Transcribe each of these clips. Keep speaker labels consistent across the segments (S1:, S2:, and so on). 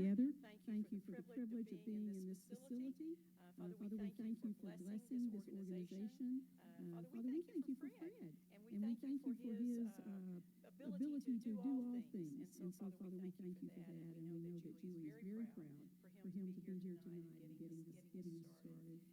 S1: together. Thank you for the privilege of being in this facility. Father, we thank you for blessing this organization. Father, we thank you for Fred, and we thank you for his ability to do all things. And so, Father, we thank you for that, and we know that Julie is very proud for him to be here tonight and getting us started.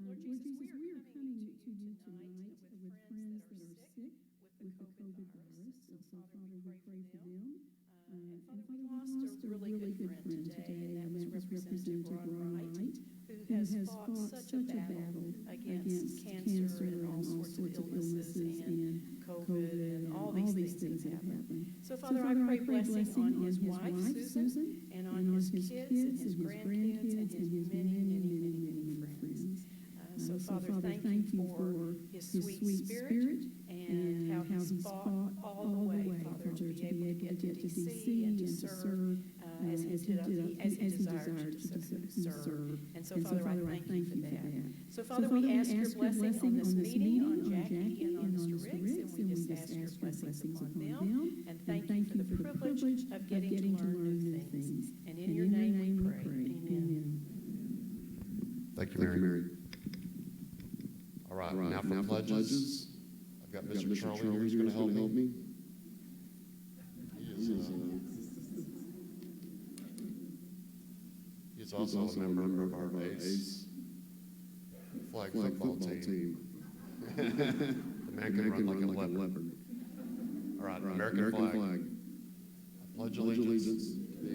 S1: Lord Jesus, we are coming to you tonight with friends that are sick with the COVID virus, and so, Father, we pray for them. And Father, we lost a really good friend today, and that was Representative Ron Wright, who has fought such a battle against cancer and all sorts of illnesses and COVID and all these things that have happened. So, Father, I pray blessing on his wife, Susan, and on his kids and his grandkids and his many friends. So, Father, thank you for his sweet spirit and how he's fought all the way, Father, to be able to get to D.C. and to serve as he desired to serve. And so, Father, I thank you for that. So, Father, we ask your blessing on this meeting, on Jackie and on Mr. Riggs, and we just ask your blessings upon them. And thank you for the privilege of getting to learn new things. And in your name we pray. Amen.
S2: Thank you, Mary. All right, now for pledges. I've got Mr. Charlie here who's going to help me. He's also a member of our ACE flag football team. The man can run like a leopard. All right, American flag. I pledge allegiance to the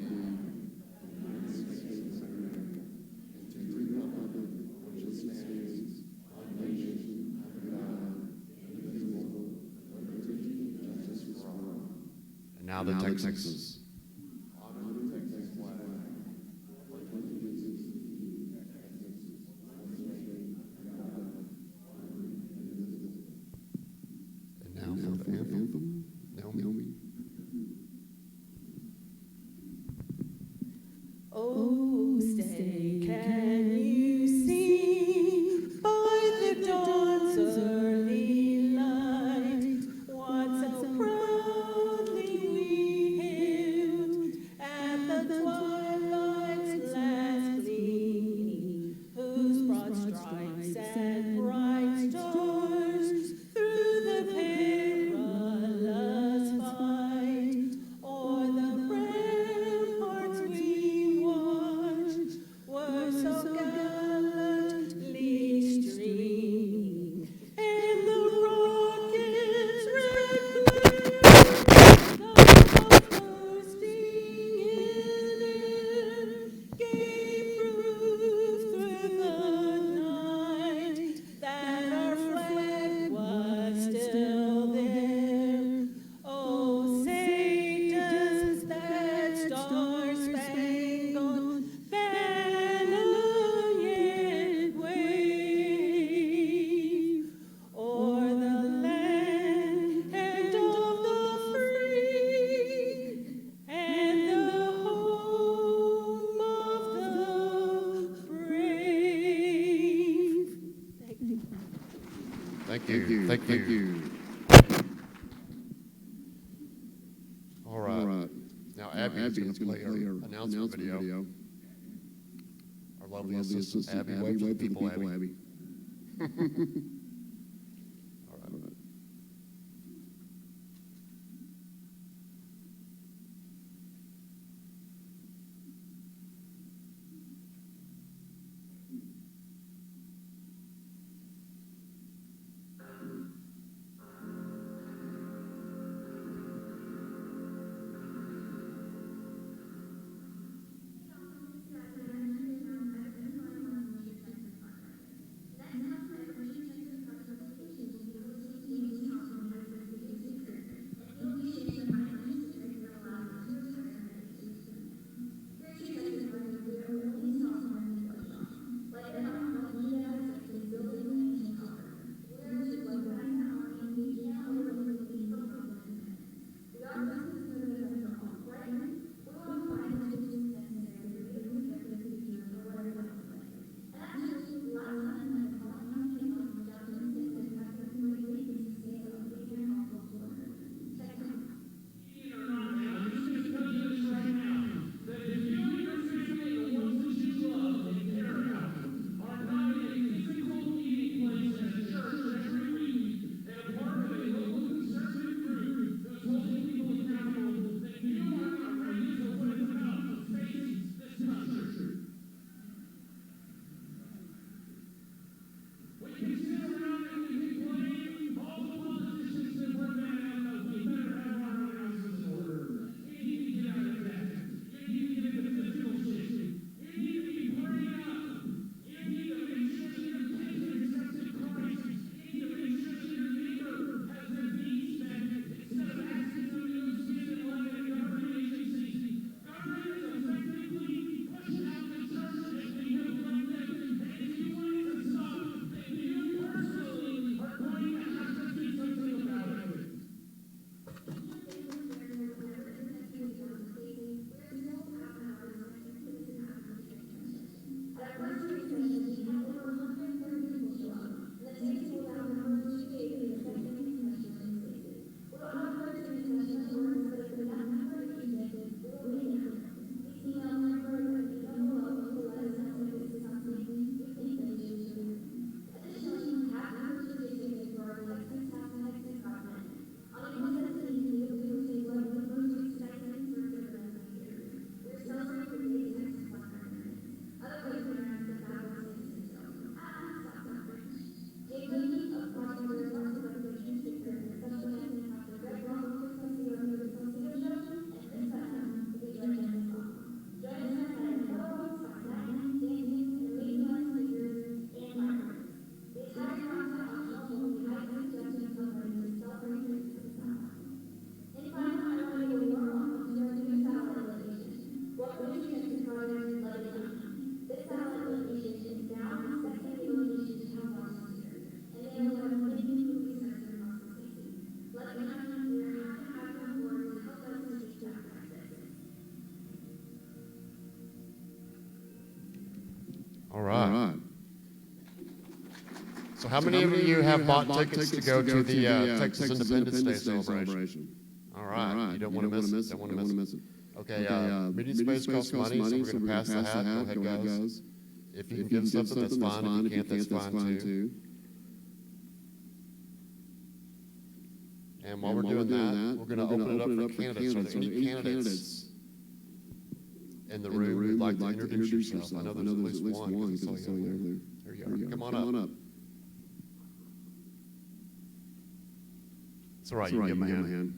S2: United States of America and to the republic which stands one nation under God, indivisible, with liberty and justice for all. And now the Texas.
S3: Oh, stay, can you see by the dawn's early light what so proudly we hailed at the twilight's last gleam, whose broad stripes and bright stars through the perilous fight o'er the ramparts we watched were so gallantly streaming, and the rockets' red glare, though bursting in air, gave proof through the night that our flag was still there. Oh, say does that star-spangled banner yet wave o'er the land of the free and the home of the brave?
S2: Thank you. All right. Now Abby's going to play our announcement video. Our lovely assistant Abby. Wave to the people, Abby. All right.
S4: That
S2: All right. So how many of you have bought tickets to go to the Texas Independence Day celebration? All right. You don't want to miss it. Don't want to miss it. Okay, meeting space costs money, so we're going to pass the hat. Go ahead, guys. If you can give something, that's fine. If you can't, that's fine too. And while we're doing that, we're going to open it up for candidates. Are there any candidates in the room who'd like to introduce yourself? I know there's at least one, because I saw you over there. There you are. Come on up. It's all right, you can give him a hand.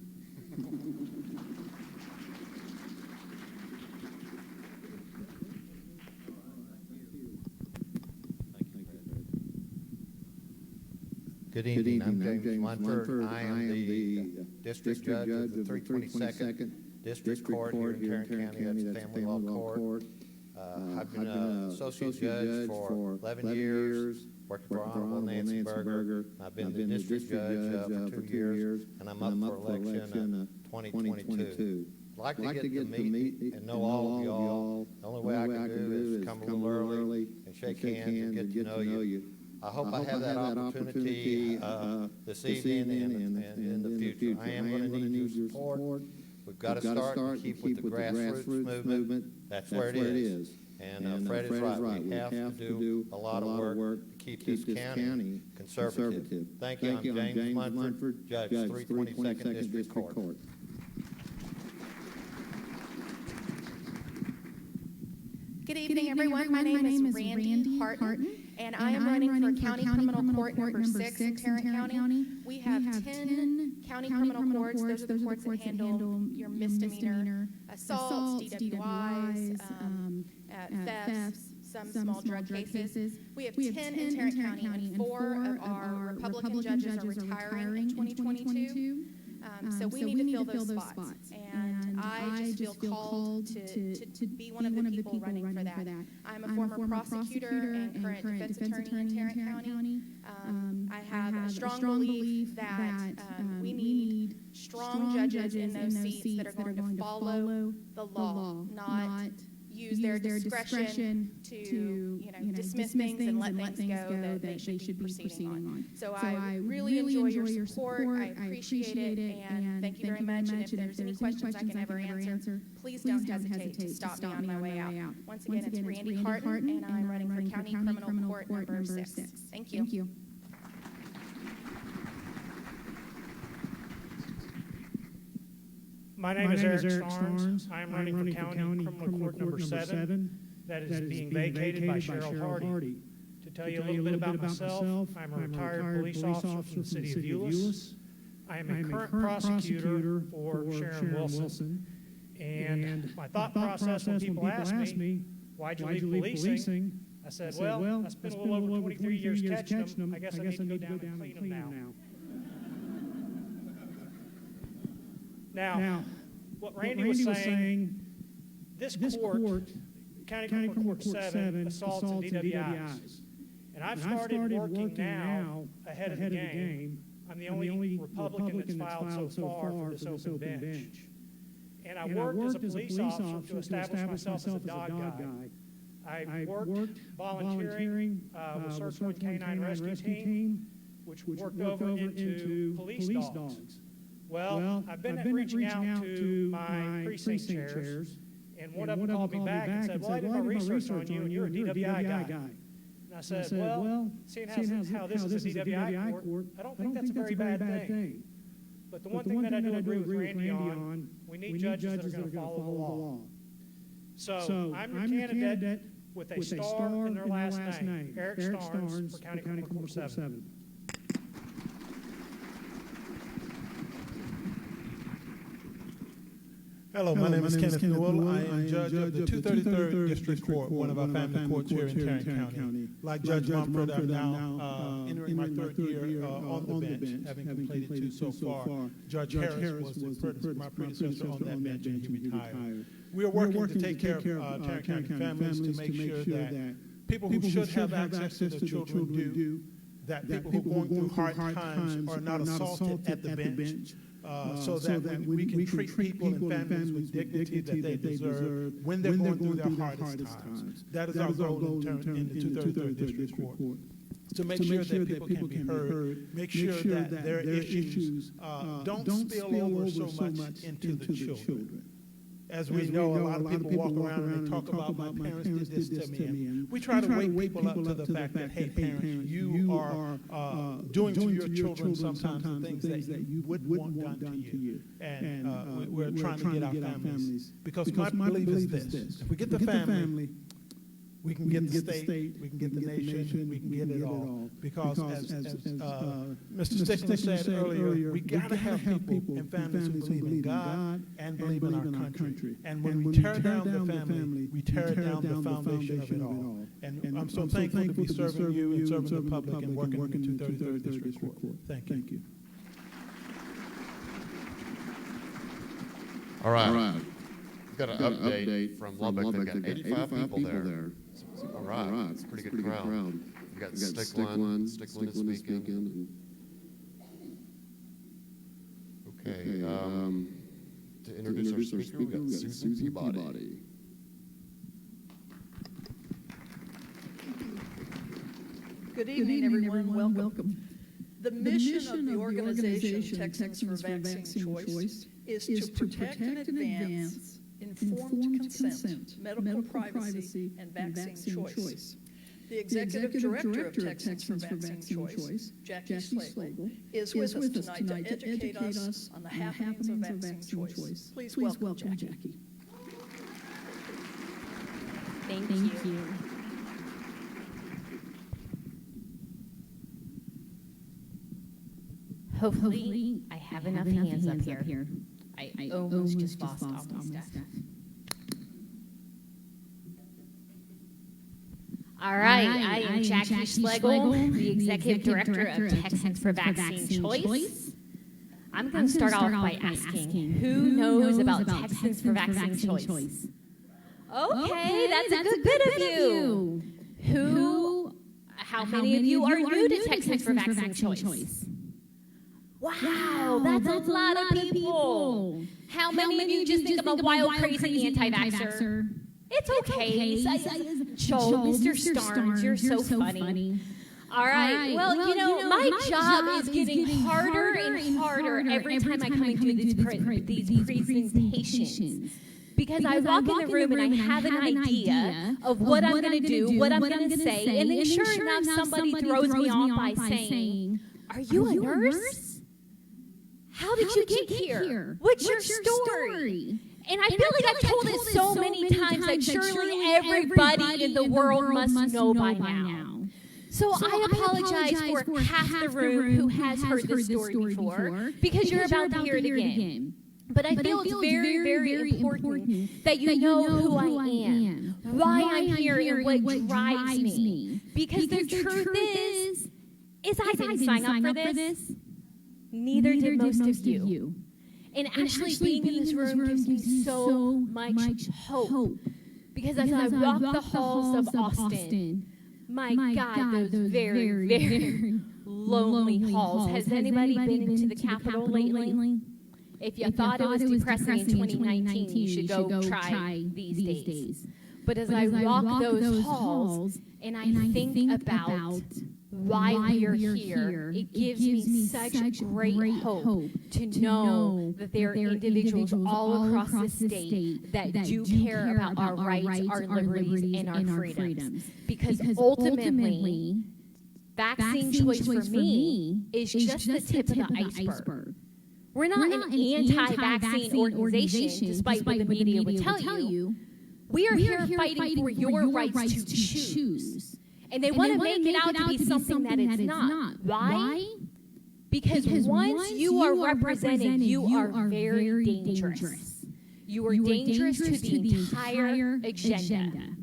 S4: Good evening. I'm James Munford. I am the district judge of the 322nd District Court here in Tarrant County. That's the Family Law Court. I've been an associate judge for 11 years, working for Honorable Nancy Berger. I've been the district judge for 2 years, and I'm up for election 2022. I'd like to get to meet and know all of y'all. The only way I can do is come a little early and shake hands and get to know you. I hope I have that opportunity this evening and in the future. I am going to need your support. We've got to start and keep with the grassroots movement. That's where it is. And Fred is right. We have to do a lot of work to keep this county conservative. Thank you. I'm James Munford, Judge, 322nd District Court.
S5: Good evening, everyone. My name is Randy Harton, and I am running for County Criminal Court number 6 in Tarrant County. We have 10 county criminal courts. Those are the courts that handle your misdemeanor assaults, DWIs, thefts, some small drug cases. We have 10 in Tarrant County, and 4 of our Republican judges are retiring in 2022. So we need to fill those spots. And I just feel called to be one of the people running for that. I'm a former prosecutor and current defense attorney in Tarrant County. I have a strong belief that we need strong judges in those seats that are going to follow the law, not use their discretion to dismiss things and let things go that they should be proceeding on. So I really enjoy your support. I appreciate it, and thank you very much. And if there's any questions I can ever answer, please don't hesitate to stop me on my way out. Once again, it's Randy Harton, and I'm running for County Criminal Court number 6. Thank you.
S6: My name is Eric Starnes. I'm running for County Criminal Court number 7. That is being vacated by Cheryl Hardy. To tell you a little bit about myself, I'm a retired police officer from the city of Euless. I am a current prosecutor for Sharon Wilson. And my thought process when people ask me, why'd you leave policing? I said, well, I spent a little over 23 years catching them. I guess I need to go down and clean them now. Now, what Randy was saying, this court, County Criminal Court 7, assaults and DWIs. And I've started working now ahead of the game. I'm the only Republican that's filed so far for this open bench. And I worked as a police officer to establish myself as a dog guy. I worked volunteering with Search 1 Canine Rescue Team, which worked over into police dogs. Well, I've been reaching out to my precinct chairs, and one of them called me back and said, well, I did my research on you, and you're a DWI guy. And I said, well, seeing how this is a DWI court, I don't think that's a very bad thing. But the one thing that I do agree with Randy on, we need judges that are going to follow the law. So I'm your candidate with a star in their last name, Eric Starnes for County Criminal Court 7.
S7: Hello, my name is Kenneth Newell. I am judge of the 233rd District Court, one of our family courts here in Tarrant County. Like Judge Mumford, I'm now entering my 3rd year on the bench, having completed 2 so far. Judge Harris was my predecessor on that bench, and he retired. We are working to take care of Tarrant County families to make sure that people who should have access to their children do, that people who are going through hard times are not assaulted at the bench, so that we can treat people and families with dignity that they deserve when they're going through their hardest times. That is our goal in the 233rd District Court. To make sure that people can be heard, make sure that their issues don't spill over so much into the children. As we know, a lot of people walk around and they talk about my parents did this to me. And we try to wake people up to the fact that, hey, parents, you are doing to your children sometimes the things that you would want done to you. And we're trying to get our families. Because my belief is this. If we get the family, we can get the state, we can get the nation, we can get it all. Because as Mr. Stickland said earlier, we got to have people and families who believe in God and believe in our country. And when we tear down the family, we tear down the foundation of it all. And I'm so thankful to be serving you and serving the public and working in the 233rd District Court. Thank you.
S2: All right. We've got an update from Lubbock. They've got 85 people there. All right. It's a pretty good crowd. We've got Stickland is speaking. Okay. To introduce our speaker, we've got Susan Peabody.
S8: Good evening, everyone. Welcome. The mission of the organization Texans for Vaccine Choice is to protect and advance informed consent, medical privacy, and vaccine choice. The Executive Director of Texans for Vaccine Choice, Jackie Slagle, is with us tonight to educate us on the happenings of vaccine choice. Please welcome Jackie.
S9: Thank you. Hopefully, I have enough hands up here. I almost just lost all my stuff. All right, I am Jackie Schlegel, the Executive Director of Texans for Vaccine Choice. I'm going to start off by asking, who knows about Texans for Vaccine Choice? Okay, that's a good bit of you. How many of you are new to Texans for Vaccine Choice? Wow, that's a lot of people. How many of you just think I'm a wild, crazy anti-vaxxer? It's okay. Joe, Mr. Starnes, you're so funny. All right. Well, my job is getting harder and harder every time I come and do these presentations. Because I walk in the room and I have an idea of what I'm going to do, what I'm going to say, and then sure enough, somebody throws me off by saying, "Are you a nurse? How did you get here? What's your story?" And I feel like I've told it so many times that surely everybody in the world must know by now. So I apologize for half the room who has heard this story before, because you're about to hear it again. But I feel it's very, very important that you know who I am, why I'm here, and what drives me. Because the truth is I didn't sign up for this. Neither did most of you. And actually being in this room gives me so much hope. Because as I walk the halls of Austin, my God, those very, very lonely halls. Has anybody been into the Capitol lately? If you thought it was depressing in 2019, you should go try these days. But as I walk those halls and I think about why we're here, it gives me such great hope to know that there are individuals all across the state that do care about our rights, our liberties, and our freedoms. Because ultimately, vaccine choice for me is just the tip of the iceberg. We're not an anti-vaccine organization, despite what the media would tell you. We are here fighting for your rights to choose. And they want to make it out to be something that it's not. Why? Because once you are represented, you are very dangerous. You are dangerous to the entire agenda.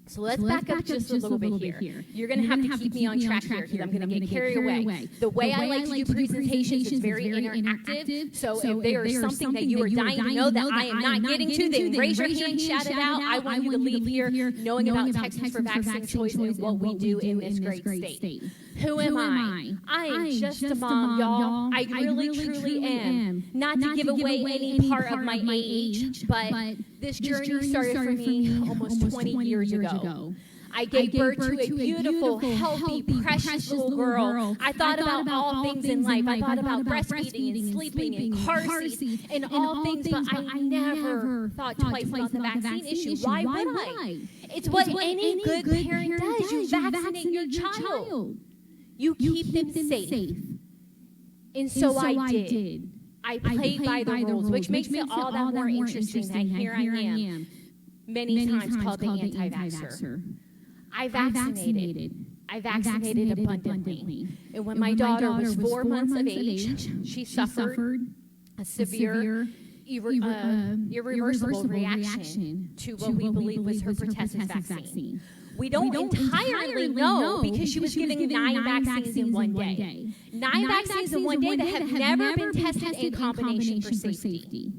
S9: So let's back up just a little bit here. You're going to have to keep me on track here because I'm going to get carried away. The way I like to do presentations is very interactive. So if there is something that you are dying to know that I am not getting to, then raise your hand, shout it out. I want you to leave here knowing about Texans for Vaccine Choice and what we do in this great state. Who am I? I am just a mom, y'all. I really, truly am. Not to give away any part of my age, but this journey started for me almost 20 years ago. I gave birth to a beautiful, healthy, precious little girl. I thought about all things in life. I thought about breastfeeding and sleeping and car seats and all things, but I never thought twice about the vaccine issue. Why would I? It's what any good parent does. You vaccinate your child. You keep them safe. And so I did. I played by the rules, which makes it all that more interesting that here I am, many times called the anti-vaxxer. I vaccinated. I vaccinated abundantly. And when my daughter was 4 months of age, she suffered a severe, irreversible reaction to what we believe was her pertussis vaccine. We don't entirely know because she was getting 9 vaccines in one day. 9 vaccines in one day that have never been tested in combination for safety.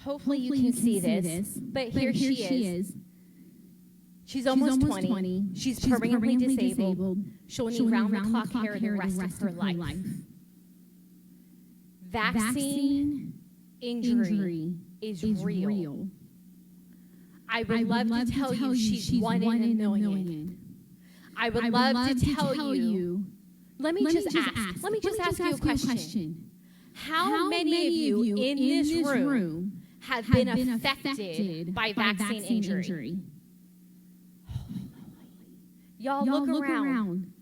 S9: Hopefully you can see this, but here she is. She's almost 20. She's permanently disabled. She'll need round-the-clock care the rest of her life. Vaccine injury is real. I would love to tell you she's 1 in a million. I would love to tell you. Let me just ask you a question. How many of you in this room have been affected by vaccine injury? Y'all look around.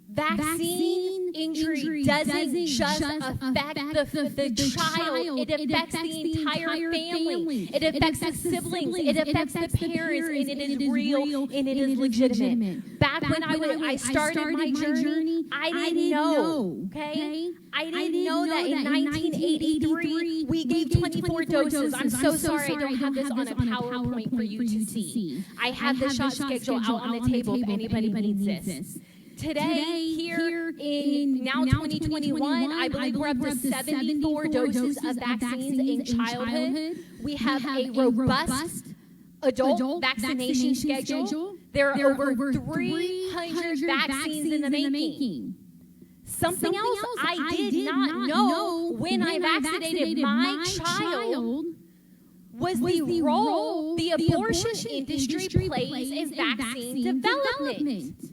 S9: Vaccine injury doesn't just affect the child. It affects the entire family. It affects the siblings. It affects the parents. And it is real and it is legitimate. Back when I started my journey, I didn't know, okay? I didn't know that in 1983, we gave 24 doses. I'm so sorry I don't have this on a PowerPoint for you to see. I have the shot schedule out on the table if anybody needs this. Today, here in now 2021, I believe we're up to 74 doses of vaccines in childhood. We have a robust adult vaccination schedule. There are over 300 vaccines in the making. Something else I did not know when I vaccinated my child was the role the abortion industry plays in vaccine development.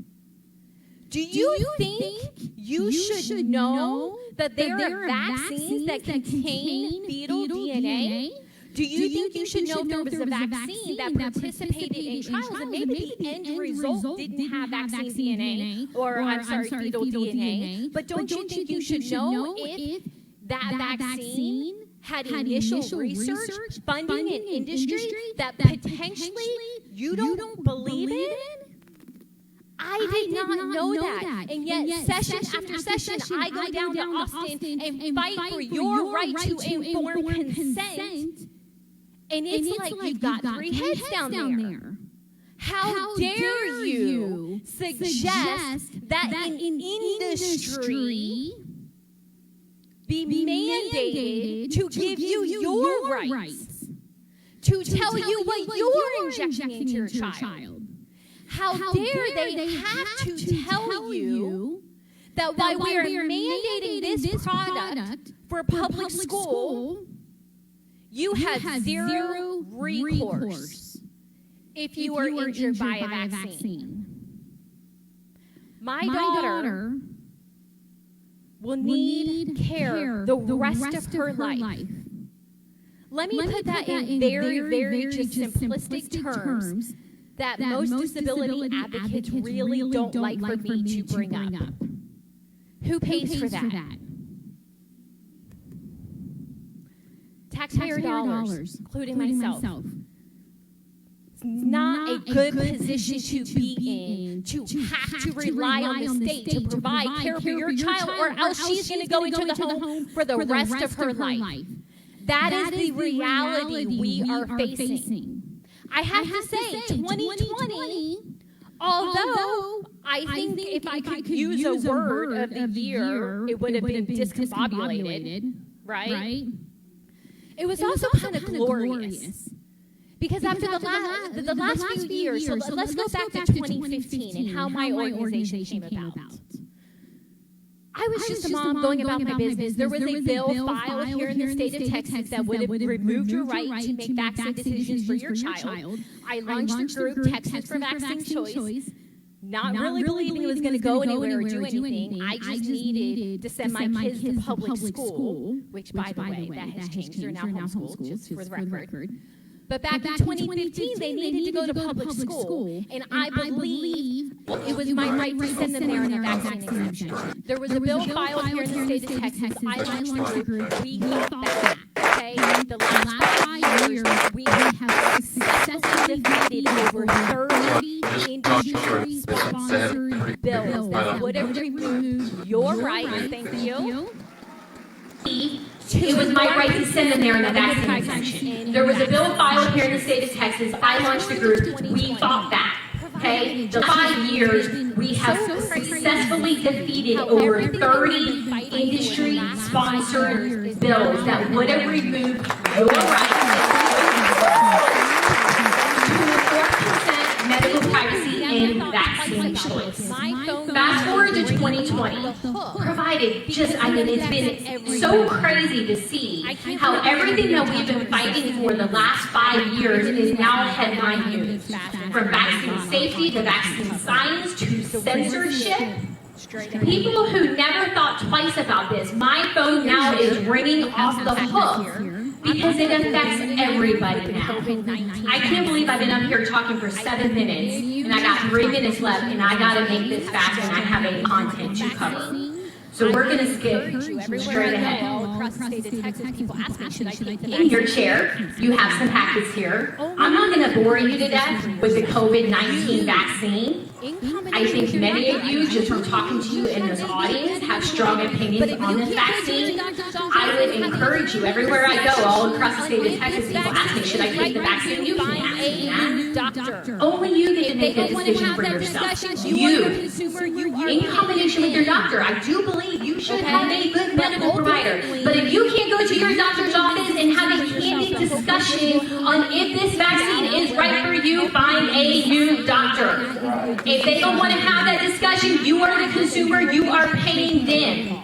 S9: Do you think you should know that there are vaccines that contain fetal DNA? Do you think you should know there was a vaccine that participated in trials and maybe the end result didn't have vaccine DNA, or fetal DNA, but don't you think you should know if that vaccine had initial research, funding, and industry that potentially you don't believe in? I did not know that. And yet, session after session, I go down to Austin and fight for your right to informed consent. And it's like you've got 3 heads down there. How dare you suggest that an industry be mandated to give you your rights, to tell you what you're injecting into your child? How dare they have to tell you that while we are mandating this product for public school, you have zero recourse if you are injured by a vaccine? My daughter will need care the rest of her life. Let me put that in very, very just simplistic terms that most disability advocates really don't like for me to bring up. Who pays for that? Taxpayer dollars, including myself. It's not a good position to be in, to have to rely on the state to provide care for your child, or else she's going to go into the home for the rest of her life. That is the reality we are facing. I have to say, 2020, although I think if I could use a word of the year, it would have been discombobulated, right? It was also kind of glorious. Because after the last few years, so let's go back to 2015 and how my organization came about. I was just a mom going about my business. There was a bill filed here in the state of Texas that would have removed your right to make vaccine decisions for your child. I launched a group, Texas for Vaccine Choice, not really believing it was going to go anywhere or do anything. I just needed to send my kids to public school, which, by the way, that has changed. They're now homeschooled, just for the record. But back in 2015, they needed to go to public school, and I believe it was my right to send them there in a vaccine exemption. There was a bill filed here in the state of Texas. I launched the group. We got that. Okay, the last 5 years, we have successfully defeated over 30 industry-sponsored bills that would have removed your right. Thank you. It was my right to send them there in a vaccine exemption. There was a bill filed here in the state of Texas. I launched the group. We fought that. Okay? The 5 years, we have successfully defeated over 30 industry-sponsored bills that would have removed your right to medical privacy and vaccine choice. Fast forward to 2020, provided just, I mean, it's been so crazy to see how everything that we've been fighting for the last 5 years is now headline news. From vaccine safety to vaccine science to censorship. People who never thought twice about this, my phone now is ringing off the hook because it affects everybody now. I can't believe I've been up here talking for 7 minutes and I got 3 minutes left and I got to make this fast and I have a content to cover. So we're going to skip straight ahead. In your chair, you have some packets here. I'm not going to bore you to death with the COVID-19 vaccine. I think many of you, just from talking to you in this audience, have strong opinions on this vaccine. I would encourage you, everywhere I go, all across the state of Texas, people ask me, should I take the vaccine? You can ask me that. Only you get to make a decision for yourself. You, in combination with your doctor, I do believe you should have a good medical provider. But if you can't go to your doctor's office and have a candid discussion on if this vaccine is right for you, find a new doctor. If they don't want to have that discussion, you are the consumer, you are paying them.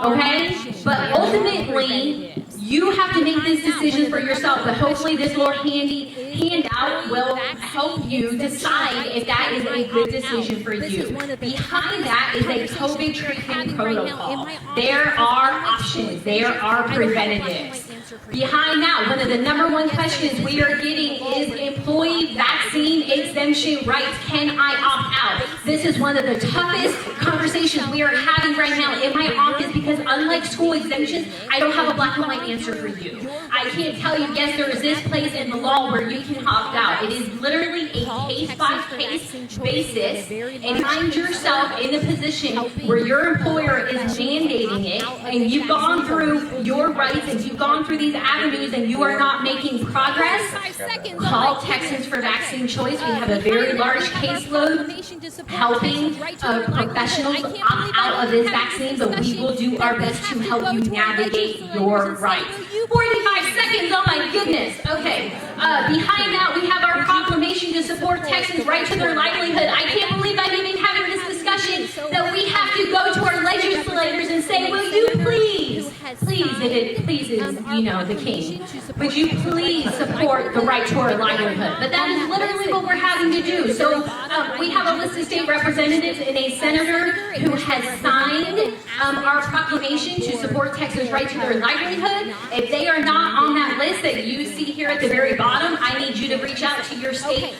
S9: Okay? But ultimately, you have to make this decision for yourself. But hopefully this little handout will help you decide if that is a good decision for you. Behind that is a COVID treatment protocol. There are options. There are preventatives. Behind that, one of the #1 questions we are getting is employee vaccine exemption rights. Can I opt out? This is one of the toughest conversations we are having right now in my office because unlike school exemptions, I don't have a black and white answer for you. I can't tell you, yes, there is this place in the law where you can opt out. It is literally a case-by-case basis, and find yourself in a position where your employer is mandating it, and you've gone through your rights, and you've gone through these avenues, and you are not making progress. Call Texans for Vaccine Choice. We have a very large caseload helping professionals opt out of this vaccine, but we will do our best to help you navigate your rights. 45 seconds, oh my goodness. Okay, behind that we have our proclamation to support Texans' right to their livelihood. I can't believe I'm even having this discussion that we have to go to our legislators and say, will you please, it pleases, the king, would you please support the right to our livelihood? But that is literally what we're having to do. So we have a list of state representatives and a senator who has signed our proclamation to support Texas' right to their livelihood. If they are not on that list that you see here at the very bottom, I need you to reach out to your state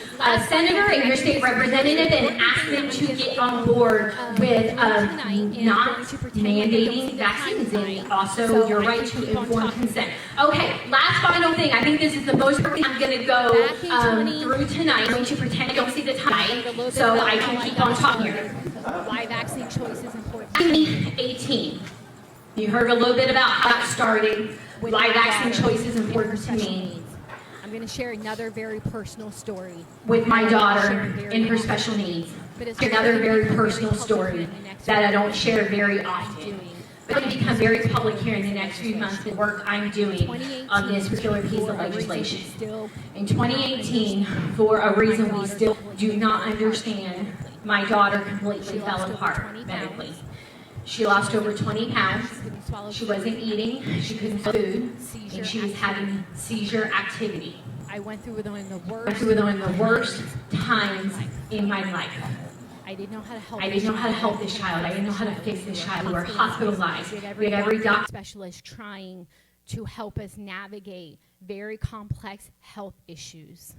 S9: senator and your state representative and ask them to get on board with not mandating vaccines and also your right to informed consent. Okay, last final thing. I think this is the most important I'm going to go through tonight. I'm going to pretend I don't see the time so I can keep on talking here. Why vaccine choice is important. 2018. You heard a little bit about how that started, why vaccine choice is important to me. I'm going to share another very personal story
S10: with my daughter and her special needs. Another very personal story that I don't share very often. But it'll become very public here in the next few months, the work I'm doing on this particular piece of legislation. In 2018, for a reason we still do not understand, my daughter completely fell apart medically. She lost over 20 pounds. She wasn't eating, she couldn't food, and she was having seizure activity.
S9: I went through one of the worst.
S10: I went through one of the worst times in my life.
S9: I didn't know how to help.
S10: I didn't know how to help this child. I didn't know how to fix this child. We were hospitalized. We had every doctor
S9: specialist trying to help us navigate very complex health issues.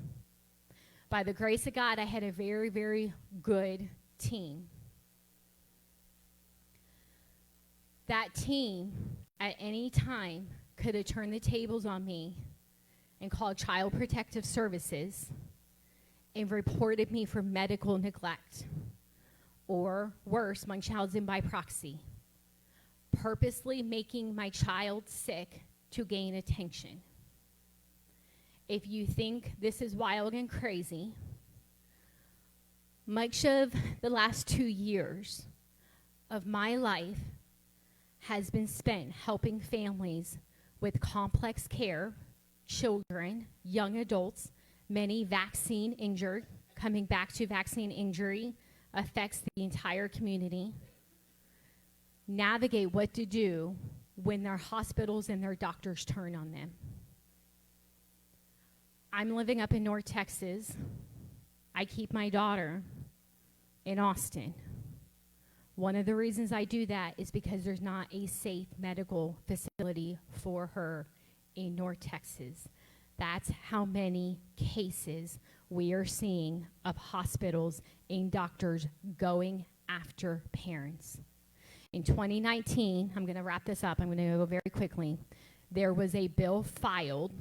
S9: By the grace of God, I had a very, very good team. That team, at any time, could have turned the tables on me and called Child Protective Services and reported me for medical neglect, or worse, Munchausen by proxy, purposely making my child sick to gain attention. If you think this is wild and crazy, much of the last 2 years of my life has been spent helping families with complex care, children, young adults, many vaccine injured. Coming back to vaccine injury affects the entire community. Navigate what to do when their hospitals and their doctors turn on them. I'm living up in North Texas. I keep my daughter in Austin. One of the reasons I do that is because there's not a safe medical facility for her in North Texas. That's how many cases we are seeing of hospitals and doctors going after parents. In 2019, I'm going to wrap this up. I'm going to go very quickly. There was a bill filed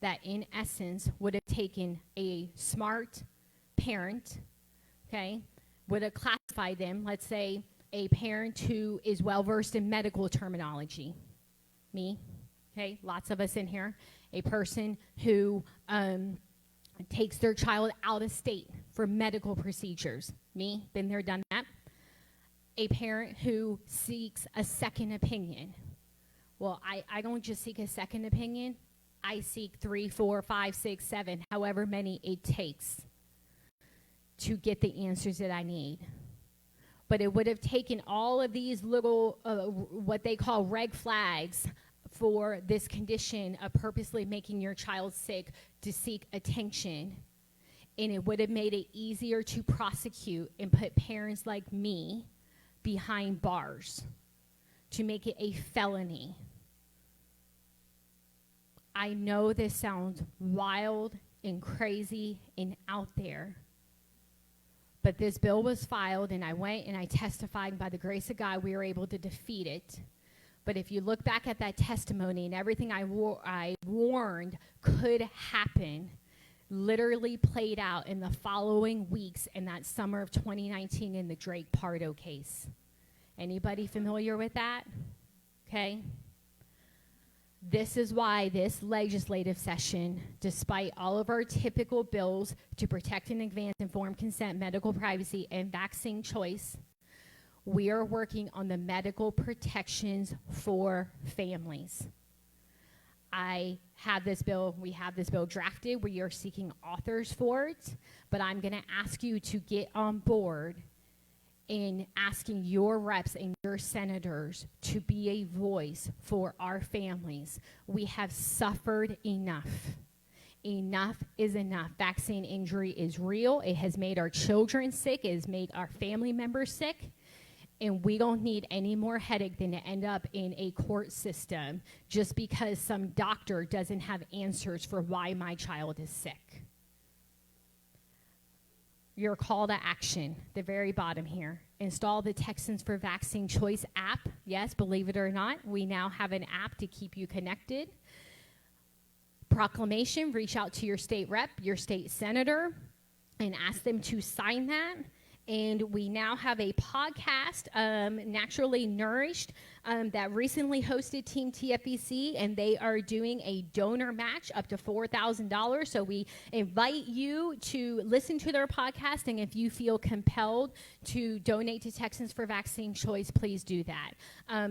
S9: that, in essence, would have taken a smart parent, okay, would have classified them, let's say, a parent who is well-versed in medical terminology. Me, okay, lots of us in here. A person who takes their child out of state for medical procedures. Me, been there, done that. A parent who seeks a second opinion. Well, I don't just seek a second opinion. I seek 3, 4, 5, 6, 7, however many it takes to get the answers that I need. But it would have taken all of these little, what they call red flags for this condition of purposely making your child sick to seek attention. And it would have made it easier to prosecute and put parents like me behind bars to make it a felony. I know this sounds wild and crazy and out there, but this bill was filed, and I went and I testified, and by the grace of God, we were able to defeat it. But if you look back at that testimony and everything I warned could happen, literally played out in the following weeks in that summer of 2019 in the Drake Pardo case. Anybody familiar with that? Okay. This is why this legislative session, despite all of our typical bills to protect and advance informed consent, medical privacy, and vaccine choice, we are working on the medical protections for families. We have this bill drafted. We are seeking authors for it, but I'm going to ask you to get on board in asking your reps and your senators to be a voice for our families. We have suffered enough. Enough is enough. Vaccine injury is real. It has made our children sick. It has made our family members sick. And we don't need any more headache than to end up in a court system just because some doctor doesn't have answers for why my child is sick. Your call to action, the very bottom here. Install the Texans for Vaccine Choice app. Yes, believe it or not, we now have an app to keep you connected. Proclamation, reach out to your state rep, your state senator, and ask them to sign that. And we now have a podcast, Naturally Nourished. that recently hosted Team TFBC, and they are doing a donor match up to $4,000. So we invite you to listen to their podcast, and if you feel compelled to donate to Texans for Vaccine Choice, please do that.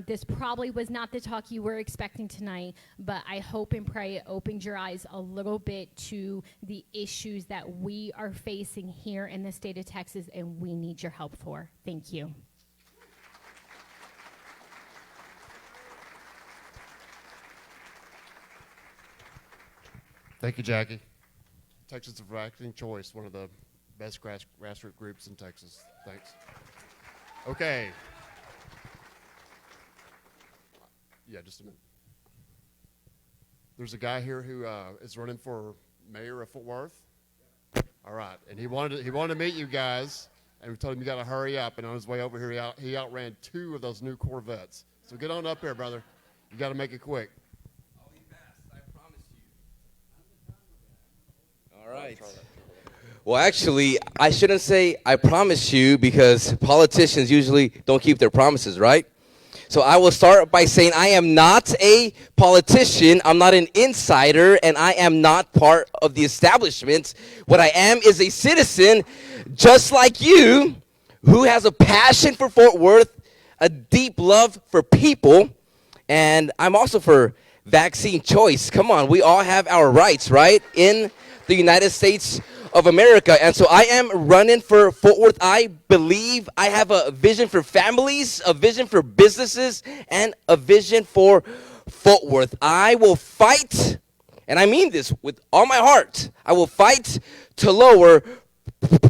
S9: This probably was not the talk you were expecting tonight, but I hope and pray it opened your eyes a little bit to the issues that we are facing here in the state of Texas, and we need your help for. Thank you.
S2: Thank you, Jackie. Texans for Vaccine Choice, one of the best grassroots groups in Texas. Thanks. Okay. Yeah, just a minute. There's a guy here who is running for mayor of Fort Worth. All right, and he wanted to meet you guys, and we told him you got to hurry up. And on his way over here, he outran 2 of those new Corvettes. So get on up here, brother. You got to make it quick.
S11: I'll be fast, I promise you. All right. Well, actually, I shouldn't say I promise you because politicians usually don't keep their promises, right? So I will start by saying I am not a politician, I'm not an insider, and I am not part of the establishment. What I am is a citizen just like you who has a passion for Fort Worth, a deep love for people, and I'm also for vaccine choice. Come on, we all have our rights, right, in the United States of America. And so I am running for Fort Worth. I believe I have a vision for families, a vision for businesses, and a vision for Fort Worth. I will fight, and I mean this with all my heart, I will fight to lower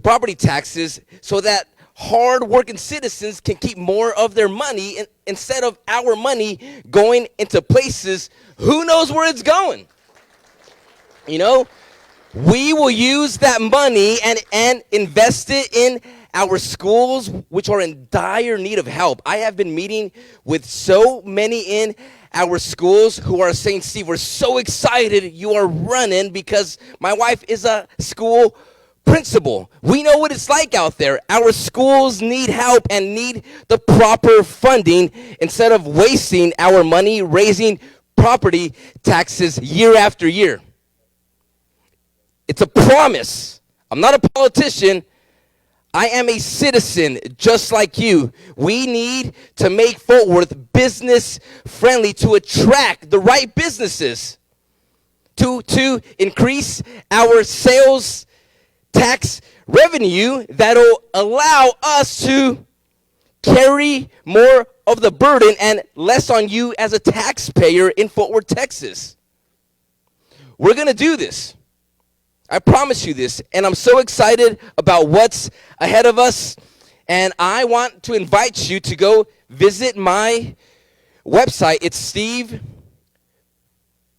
S11: property taxes so that hard-working citizens can keep more of their money instead of our money going into places who knows where it's going. You know, we will use that money and invest it in our schools, which are in dire need of help. I have been meeting with so many in our schools who are saying, Steve, we're so excited you are running because my wife is a school principal. We know what it's like out there. Our schools need help and need the proper funding instead of wasting our money raising property taxes year after year. It's a promise. I'm not a politician. I am a citizen just like you. We need to make Fort Worth business friendly to attract the right businesses, to increase our sales tax revenue that'll allow us to carry more of the burden and less on you as a taxpayer in Fort Worth, Texas. We're going to do this. I promise you this, and I'm so excited about what's ahead of us, and I want to invite you to go visit my website. It's Steve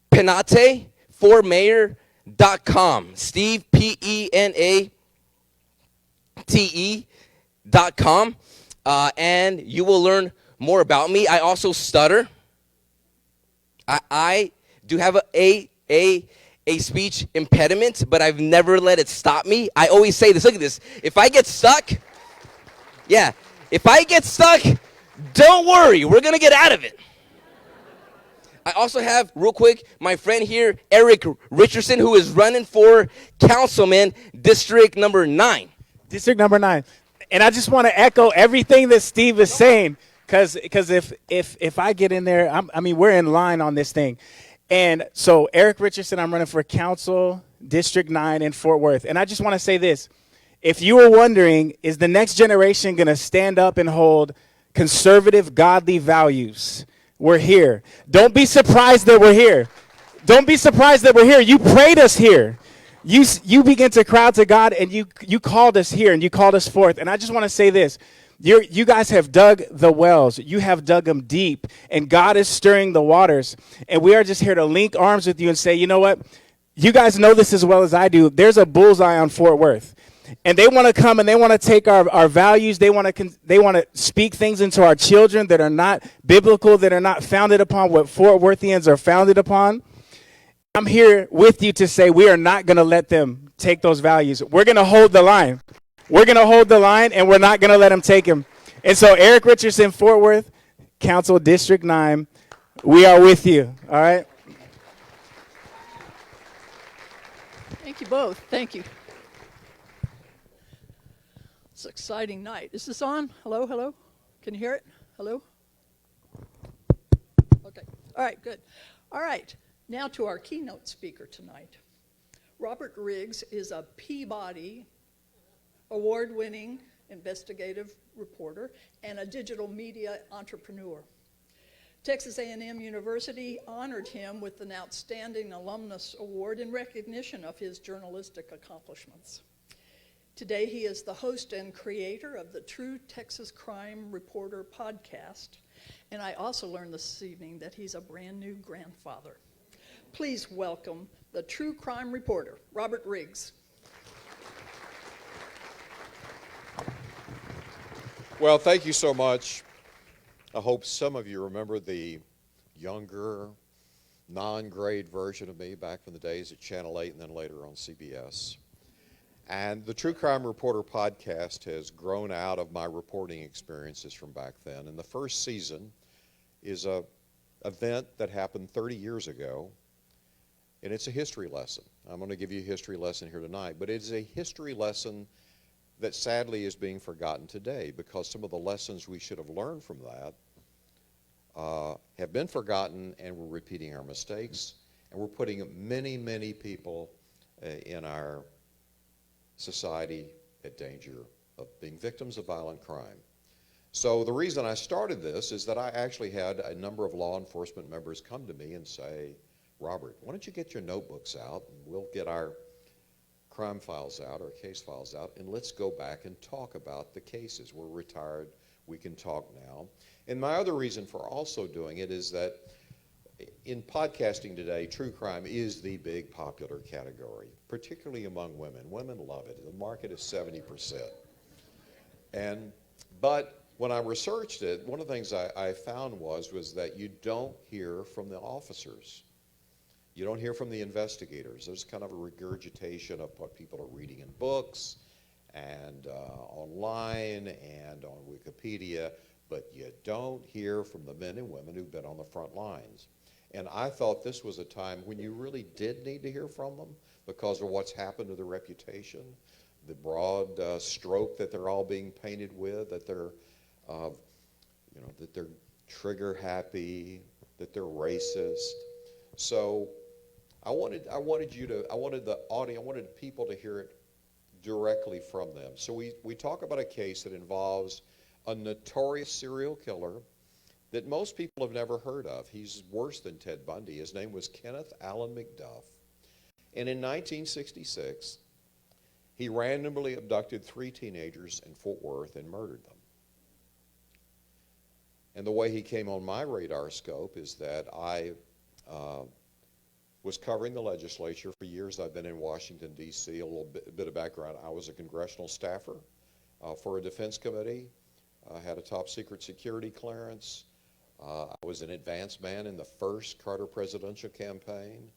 S11: Penate for Mayor.com. Steve, PENATE.com, and you will learn more about me. I also stutter. I do have a speech impediment, but I've never let it stop me. I always say this. Look at this. If I get stuck, don't worry. We're going to get out of it. I also have, real quick, my friend here, Eric Richardson, who is running for councilman, District number 9.
S12: District number 9. And I just want to echo everything that Steve is saying, because if I get in there, we're in line on this thing. And so Eric Richardson, I'm running for council, District 9 in Fort Worth. And I just want to say this. If you were wondering, is the next generation going to stand up and hold conservative, godly values? We're here. Don't be surprised that we're here. Don't be surprised that we're here. You prayed us here. You begin to crowd to God, and you called us here, and you called us forth. And I just want to say this. You guys have dug the wells. You have dug them deep, and God is stirring the waters. And we are just here to link arms with you and say, you know what? You guys know this as well as I do. There's a bullseye on Fort Worth. And they want to come and they want to take our values. They want to speak things into our children that are not biblical, that are not founded upon what Fort Worthians are founded upon. I'm here with you to say we are not going to let them take those values. We're going to hold the line. We're going to hold the line, and we're not going to let them take them. And so Eric Richardson, Fort Worth, Council District 9, we are with you, all right?
S8: Thank you both. Thank you. It's an exciting night. Is this on? Hello, hello? Can you hear it? Hello? Okay. All right, good. All right. Now to our keynote speaker tonight. Robert Riggs is a Peabody award-winning investigative reporter and a digital media entrepreneur. Texas A&M University honored him with an Outstanding Alumnus Award in recognition of his journalistic accomplishments. Today, he is the host and creator of the True Texas Crime Reporter podcast, and I also learned this evening that he's a brand new grandfather. Please welcome the True Crime Reporter, Robert Riggs.
S13: Well, thank you so much. I hope some of you remember the younger, non-grade version of me back from the days at Channel 8 and then later on CBS. And the True Crime Reporter podcast has grown out of my reporting experiences from back then. And the first season is an event that happened 30 years ago, and it's a history lesson. I'm going to give you a history lesson here tonight, but it's a history lesson that sadly is being forgotten today because some of the lessons we should have learned from that have been forgotten, and we're repeating our mistakes, and we're putting many, many people in our society at danger of being victims of violent crime. So the reason I started this is that I actually had a number of law enforcement members come to me and say, Robert, why don't you get your notebooks out and we'll get our crime files out, our case files out, and let's go back and talk about the cases. We're retired, we can talk now. And my other reason for also doing it is that in podcasting today, true crime is the big popular category, particularly among women. Women love it. The market is 70%. But when I researched it, one of the things I found was that you don't hear from the officers. You don't hear from the investigators. There's kind of a regurgitation of what people are reading in books and online and on Wikipedia, but you don't hear from the men and women who've been on the front lines. And I thought this was a time when you really did need to hear from them because of what's happened to their reputation, the broad stroke that they're all being painted with, that they're, that they're trigger happy, that they're racist. So I wanted people to hear it directly from them. So we talk about a case that involves a notorious serial killer that most people have never heard of. He's worse than Ted Bundy. His name was Kenneth Allen McDuff. And in 1966, he randomly abducted 3 teenagers in Fort Worth and murdered them. And the way he came on my radar scope is that I was covering the legislature for years. I've been in Washington, D.C. A little bit of background. I was a congressional staffer for a defense committee. I had a top secret security clearance. I was an advance man in the first Carter presidential campaign,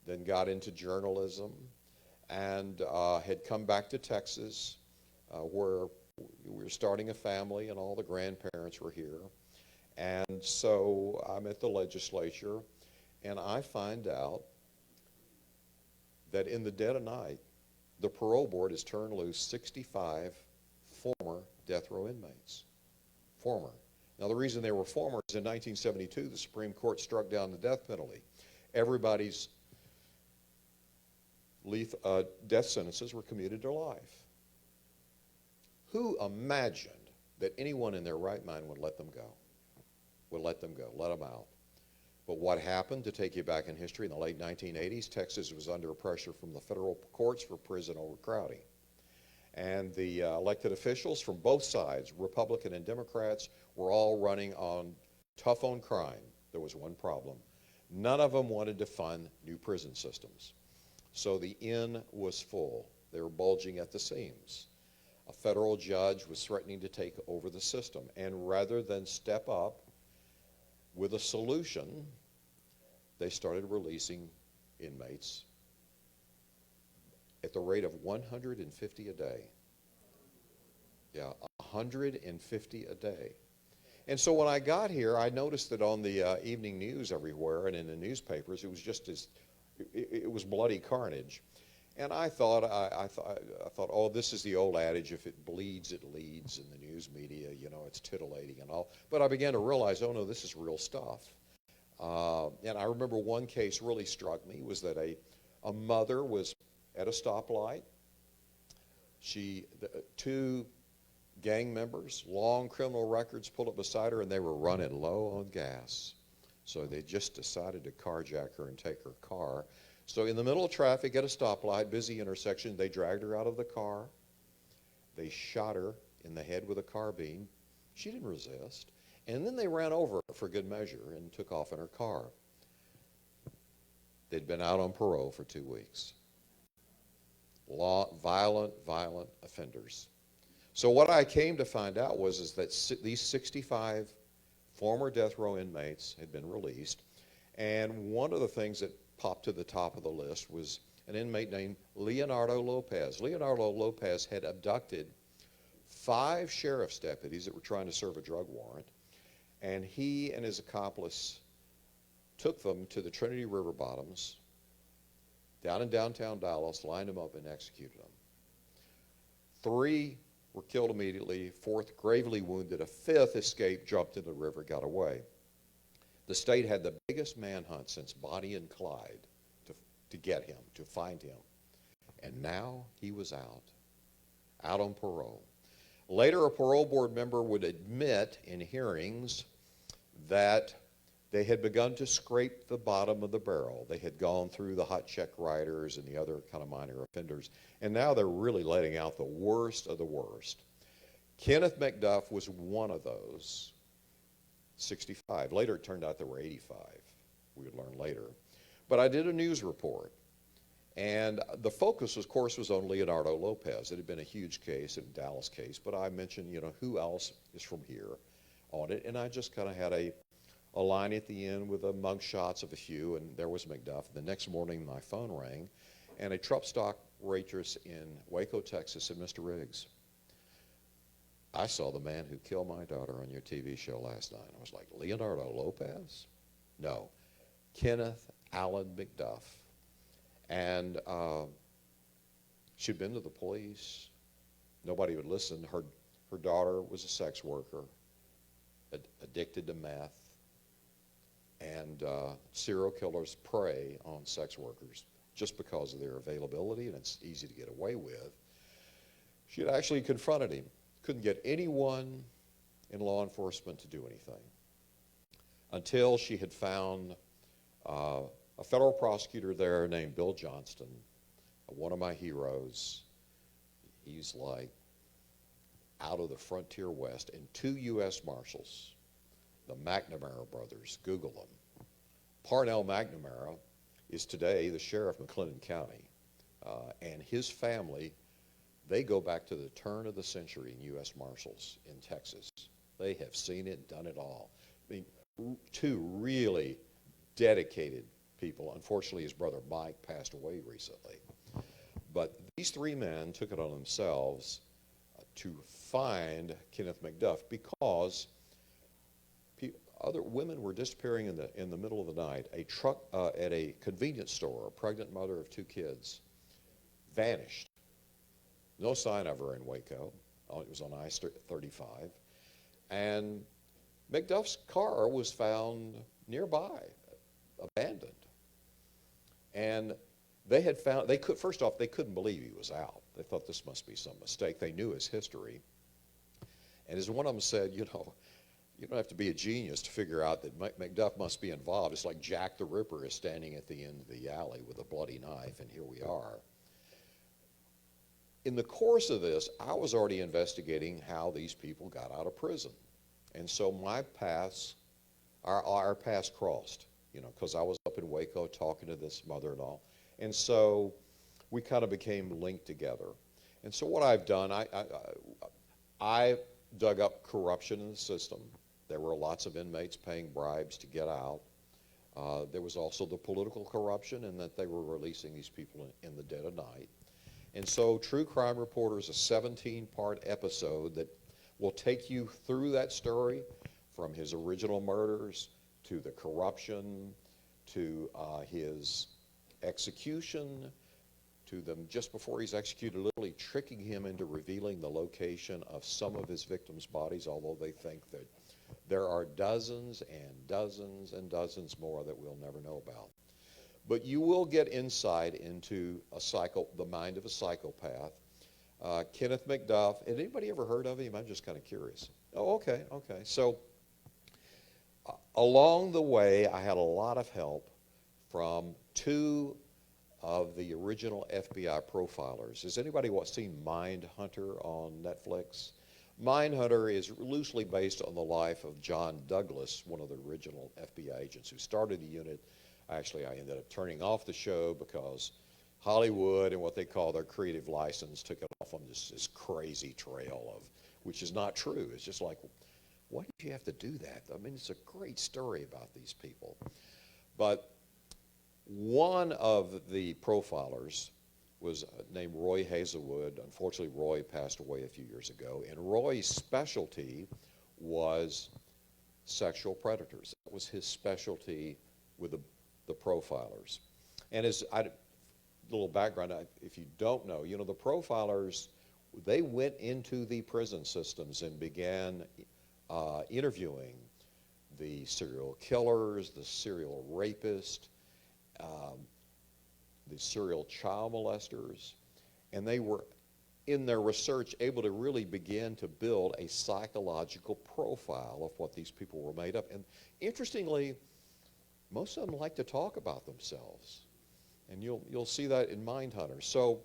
S13: then got into journalism, and had come back to Texas where we were starting a family and all the grandparents were here. And so I'm at the legislature, and I find out that in the dead of night, the parole board has turned loose 65 former death row inmates. Former. Now, the reason they were former is in 1972, the Supreme Court struck down the death penalty. Everybody's death sentences were commuted to life. Who imagined that anyone in their right mind would let them go? Would let them go, let them out. But what happened, to take you back in history, in the late 1980s, Texas was under pressure from the federal courts for prison overcrowding. And the elected officials from both sides, Republican and Democrats, were all running on tough on crime. There was one problem. None of them wanted to fund new prison systems. So the inn was full. They were bulging at the seams. A federal judge was threatening to take over the system. And rather than step up with a solution, they started releasing inmates at the rate of 150 a day. Yeah, 150 a day. And so when I got here, I noticed that on the evening news everywhere and in the newspapers, it was just as, it was bloody carnage. And I thought, oh, this is the old adage, if it bleeds, it leads in the news media, you know, it's titillating and all. But I began to realize, oh no, this is real stuff. And I remember one case really struck me, was that a mother was at a stoplight. Two gang members, long criminal records, pulled up beside her, and they were running low on gas. So they just decided to carjack her and take her car. So in the middle of traffic at a stoplight, busy intersection, they dragged her out of the car. They shot her in the head with a carbine. She didn't resist. And then they ran over her for good measure and took off in her car. They'd been out on parole for 2 weeks. Violent offenders. So what I came to find out was that these 65 former death row inmates had been released, and one of the things that popped to the top of the list was an inmate named Leonardo Lopez. Leonardo Lopez had abducted 5 sheriff's deputies that were trying to serve a drug warrant, and he and his accomplice took them to the Trinity River bottoms down in downtown Dallas, lined them up and executed them. 3 were killed immediately, 4th gravely wounded, a 5th escaped, jumped in the river, got away. The state had the biggest manhunt since Bonnie and Clyde to get him, to find him. And now he was out on parole. Later, a parole board member would admit in hearings that they had begun to scrape the bottom of the barrel. They had gone through the hot check writers and the other kind of minor offenders, and now they're really letting out the worst of the worst. Kenneth McDuff was one of those, 65. Later, it turned out there were 85. We would learn later. But I did a news report, and the focus, of course, was on Leonardo Lopez. It had been a huge case, a Dallas case, but I mentioned, you know, who else is from here on it, and I just kind of had a line at the end with the mug shots of a few, and there was McDuff. The next morning, my phone rang, and a truck stop waitress in Waco, Texas said, "Mr. Riggs, I saw the man who killed my daughter on your TV show last night." I was like, Leonardo Lopez? No, Kenneth Allen McDuff. And she'd been to the police. Nobody would listen. Her daughter was a sex worker, addicted to meth. And serial killers prey on sex workers just because of their availability, and it's easy to get away with. She had actually confronted him. Couldn't get anyone in law enforcement to do anything until she had found a federal prosecutor there named Bill Johnston, one of my heroes. He's like out of the frontier west, and 2 U.S. Marshals, the McNamara brothers. Google them. Parnell McNamara is today the sheriff of McLennan County, and his family, they go back to the turn of the century in U.S. Marshals in Texas. They have seen it, done it all. I mean, 2 really dedicated people. Unfortunately, his brother Mike passed away recently. But these 3 men took it on themselves to find Kenneth McDuff because other women were disappearing in the middle of the night. A truck at a convenience store, a pregnant mother of 2 kids, vanished. No sign of her in Waco. It was on I-35. And McDuff's car was found nearby, abandoned. And first off, they couldn't believe he was out. They thought this must be some mistake. They knew his history. And as one of them said, you know, you don't have to be a genius to figure out that McDuff must be involved. It's like Jack the Ripper is standing at the end of the alley with a bloody knife, and here we are. In the course of this, I was already investigating how these people got out of prison. And so my paths, our paths crossed, you know, because I was up in Waco talking to this mother and all. And so we kind of became linked together. And so what I've done, I dug up corruption in the system. There were lots of inmates paying bribes to get out. There was also the political corruption in that they were releasing these people in the dead of night. And so True Crime Reporter is a 17-part episode that will take you through that story from his original murders to the corruption to his execution to them just before he's executed, literally tricking him into revealing the location of some of his victims' bodies, although they think that there are dozens and dozens and dozens more that we'll never know about. But you will get insight into the mind of a psychopath. Kenneth McDuff, had anybody ever heard of him? I'm just kind of curious. Oh, okay. So along the way, I had a lot of help from two of the original FBI profilers. Has anybody seen Mindhunter on Netflix? Mindhunter is loosely based on the life of John Douglas, one of the original FBI agents who started the unit. Actually, I ended up turning off the show because Hollywood and what they call their creative license took it off on this crazy trail of, which is not true. It's just like, why did you have to do that? I mean, it's a great story about these people. But one of the profilers was named Roy Hazelwood. Unfortunately, Roy passed away a few years ago. And Roy's specialty was sexual predators. That was his specialty with the profilers. And as a little background, if you don't know, the profilers, they went into the prison systems and began interviewing the serial killers, the serial rapists, the serial child molesters, and they were, in their research, able to really begin to build a psychological profile of what these people were made of. And interestingly, most of them like to talk about themselves, and you'll see that in Mindhunter. So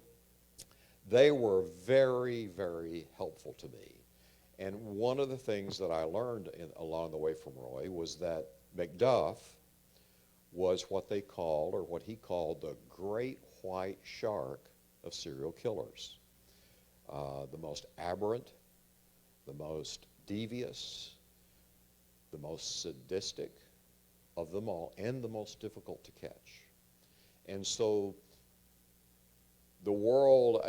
S13: they were very, very helpful to me. And one of the things that I learned along the way from Roy was that McDuff was what he called the great white shark of serial killers. The most aberrant, the most devious, the most sadistic of them all, and the most difficult to catch. And so the world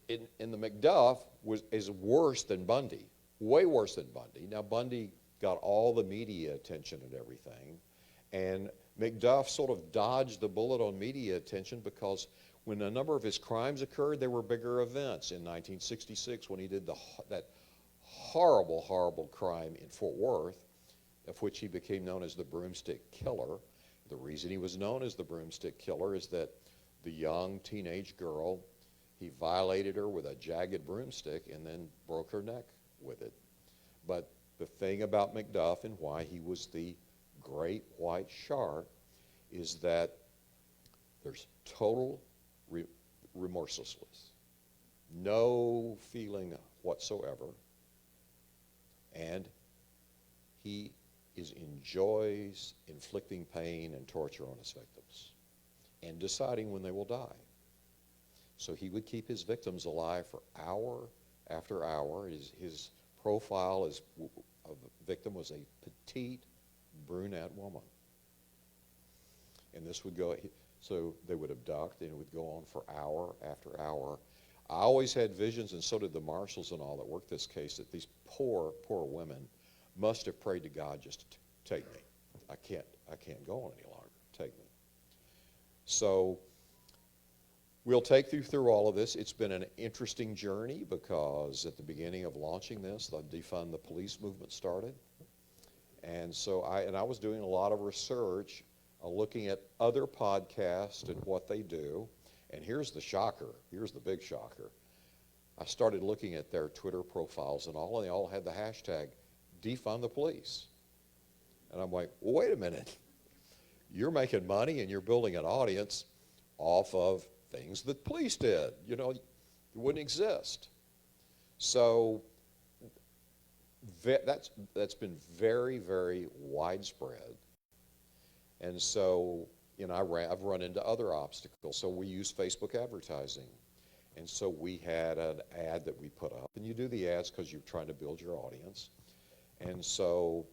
S13: in the McDuff is worse than Bundy, way worse than Bundy. Now, Bundy got all the media attention and everything, and McDuff sort of dodged the bullet on media attention because when a number of his crimes occurred, there were bigger events. In 1966, when he did that horrible, horrible crime in Fort Worth, of which he became known as the Broomstick Killer. The reason he was known as the Broomstick Killer is that the young teenage girl, he violated her with a jagged broomstick and then broke her neck with it. But the thing about McDuff and why he was the great white shark is that there's total remorselessness, no feeling whatsoever, and he enjoys inflicting pain and torture on his victims and deciding when they will die. So he would keep his victims alive for hour after hour. His profile of the victim was a petite brunette woman. And this would go, so they would abduct, and it would go on for hour after hour. I always had visions, and so did the marshals and all that worked this case, that these poor, poor women must have prayed to God just to take me. I can't go on any longer. Take me. So we'll take you through all of this. It's been an interesting journey because at the beginning of launching this, the Defund the Police movement started. And so I was doing a lot of research, looking at other podcasts and what they do. And here's the shocker. Here's the big shocker. I started looking at their Twitter profiles and they all had the hashtag defund the police. And I'm like, well, wait a minute. You're making money and you're building an audience off of things that police did. You know, it wouldn't exist. So that's been very, very widespread. And so, you know, I've run into other obstacles. So we use Facebook advertising. And so we had an ad that we put up. And you do the ads because you're trying to build your audience. And so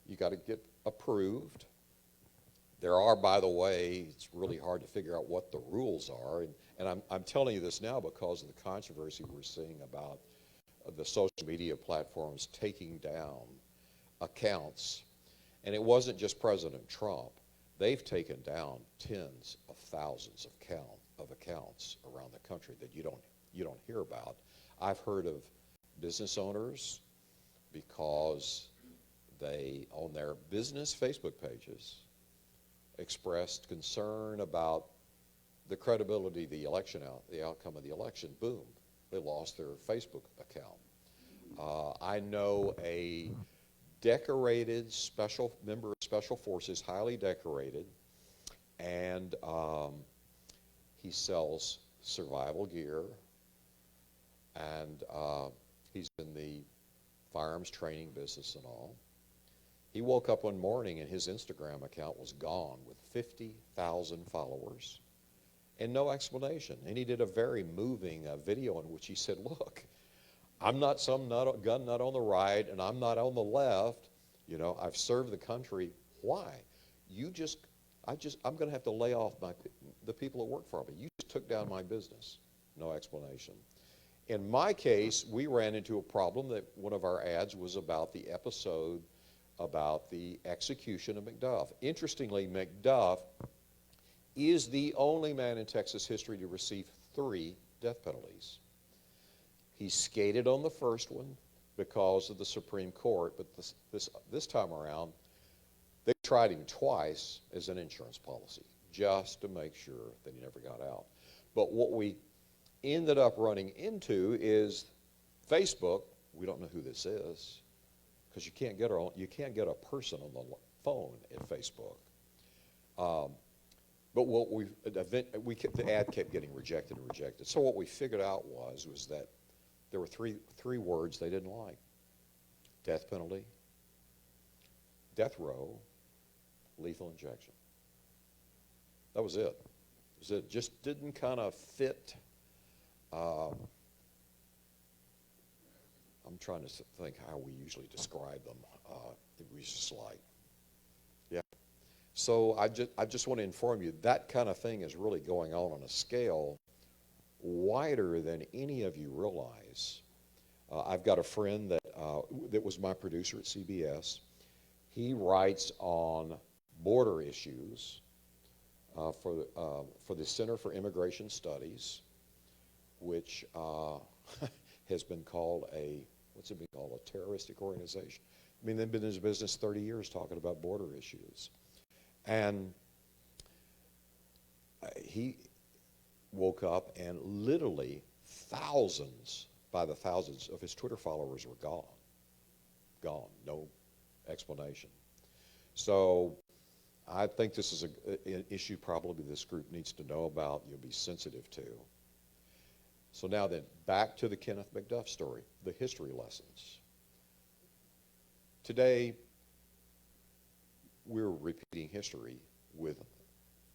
S13: you got to get approved. There are, by the way, it's really hard to figure out what the rules are. And I'm telling you this now because of the controversy we're seeing about the social media platforms taking down accounts. And it wasn't just President Trump. They've taken down tens of thousands of accounts around the country that you don't hear about. I've heard of business owners because they, on their business Facebook pages, expressed concern about the credibility of the election, the outcome of the election. Boom, they lost their Facebook account. I know a decorated member of Special Forces, highly decorated, and he sells survival gear, and he's in the firearms training business and all. He woke up one morning and his Instagram account was gone with 50,000 followers and no explanation. And he did a very moving video in which he said, look, I'm not some gun nut on the right and I'm not on the left. You know, I've served the country. Why? I'm going to have to lay off the people that work for me. You just took down my business. No explanation. In my case, we ran into a problem that one of our ads was about the episode about the execution of McDuff. Interestingly, McDuff is the only man in Texas history to receive 3 death penalties. He skated on the first one because of the Supreme Court, but this time around, they tried him twice as an insurance policy, just to make sure that he never got out. But what we ended up running into is Facebook. We don't know who this is because you can't get a person on the phone at Facebook. But what the ad kept getting rejected and rejected. So what we figured out was that there were three words they didn't like: death penalty, death row, lethal injection. That was it. It just didn't kind of fit. I'm trying to think how we usually describe them. It was just like, yeah. So I just want to inform you that kind of thing is really going on a scale wider than any of you realize. I've got a friend that was my producer at CBS. He writes on border issues for the Center for Immigration Studies, which has been called a terroristic organization. I mean, they've been in business 30 years talking about border issues. And he woke up and literally by the thousands of his Twitter followers were gone, no explanation. So I think this is an issue probably this group needs to know about, you'll be sensitive to. So now then, back to the Kenneth McDuff story, the history lessons. Today, we're repeating history with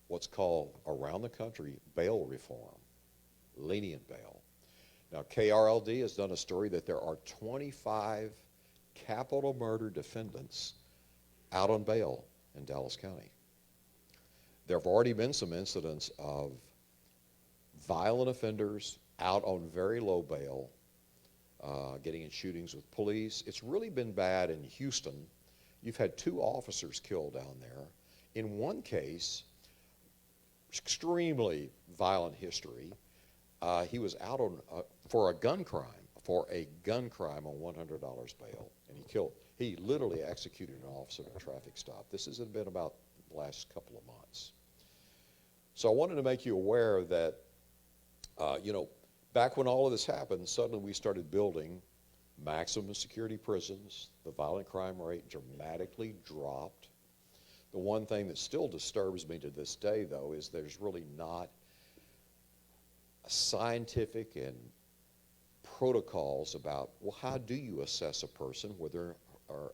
S13: what's called around the country bail reform, lenient bail. Now, KRLD has done a story that there are 25 capital murder defendants out on bail in Dallas County. There have already been some incidents of violent offenders out on very low bail, getting in shootings with police. It's really been bad in Houston. You've had 2 officers killed down there. In one case, extremely violent history, he was out on for a gun crime on $100 bail, and he literally executed an officer at a traffic stop. This has been about the last couple of months. So I wanted to make you aware that, back when all of this happened, suddenly we started building maximum security prisons. The violent crime rate dramatically dropped. The one thing that still disturbs me to this day, though, is there's really not scientific and protocols about, well, how do you assess a person whether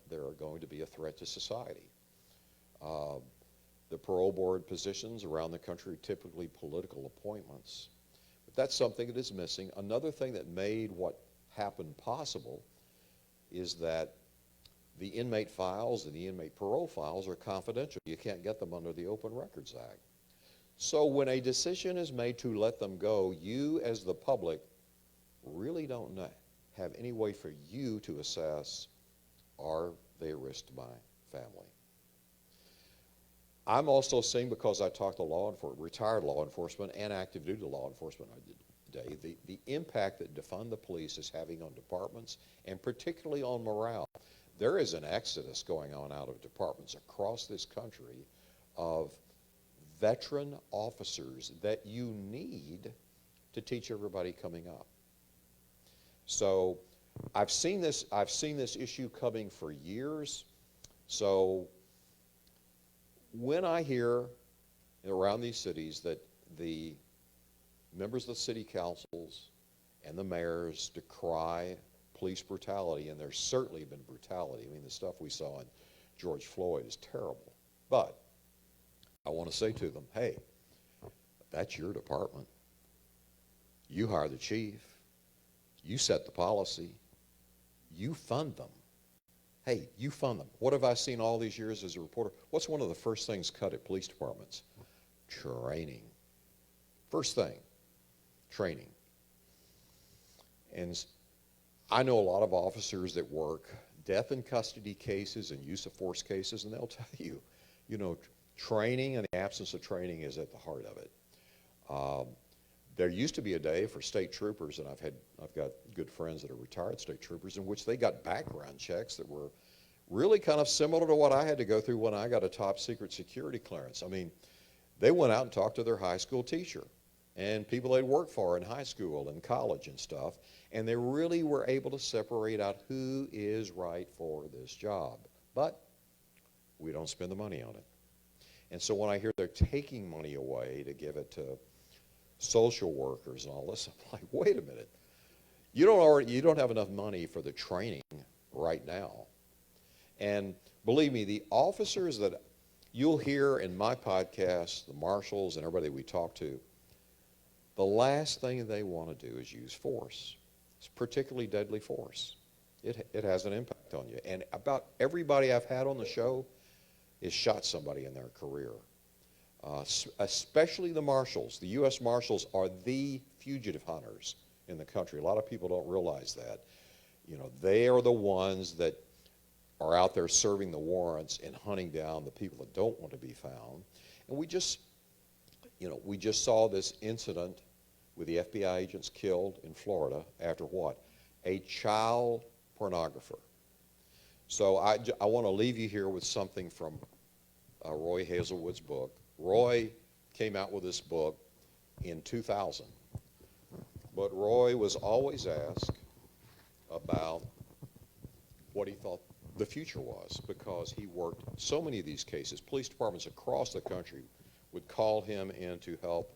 S13: they're going to be a threat to society? The parole board positions around the country are typically political appointments. But that's something that is missing. Another thing that made what happened possible is that the inmate files and the inmate parole files are confidential. You can't get them under the Open Records Act. So when a decision is made to let them go, you as the public really don't have any way for you to assess, are they risked my family. I'm also seeing, because I talk to retired law enforcement and active duty law enforcement today, the impact that defund the police is having on departments and particularly on morale. There is an exodus going on out of departments across this country of veteran officers that you need to teach everybody coming up. So I've seen this issue coming for years. So when I hear around these cities that the members of the city councils and the mayors decry police brutality, and there's certainly been brutality. I mean, the stuff we saw in George Floyd is terrible. But I want to say to them, hey, that's your department. You hire the chief. You set the policy. You fund them. Hey, you fund them. What have I seen all these years as a reporter? What's one of the first things cut at police departments? Training. First thing, training. And I know a lot of officers that work death in custody cases and use of force cases, and they'll tell you, training and the absence of training is at the heart of it. There used to be a day for state troopers, and I've got good friends that are retired state troopers, in which they got background checks that were really kind of similar to what I had to go through when I got a top secret security clearance. I mean, they went out and talked to their high school teacher and people they'd worked for in high school and college and stuff, and they really were able to separate out who is right for this job. But we don't spend the money on it. And so when I hear they're taking money away to give it to social workers and all this, I'm like, wait a minute. You don't have enough money for the training right now. And believe me, the officers that you'll hear in my podcast, the marshals and everybody we talk to, the last thing they want to do is use force. It's particularly deadly force. It has an impact on you. And about everybody I've had on the show has shot somebody in their career. Especially the marshals. The U.S. Marshals are the fugitive hunters in the country. A lot of people don't realize that. They are the ones that are out there serving the warrants and hunting down the people that don't want to be found. And we just saw this incident with the FBI agents killed in Florida after what? A child pornographer. So I want to leave you here with something from Roy Hazelwood's book. Roy came out with this book in 2000. But Roy was always asked about what he thought the future was, because he worked so many of these cases. Police departments across the country would call him in to help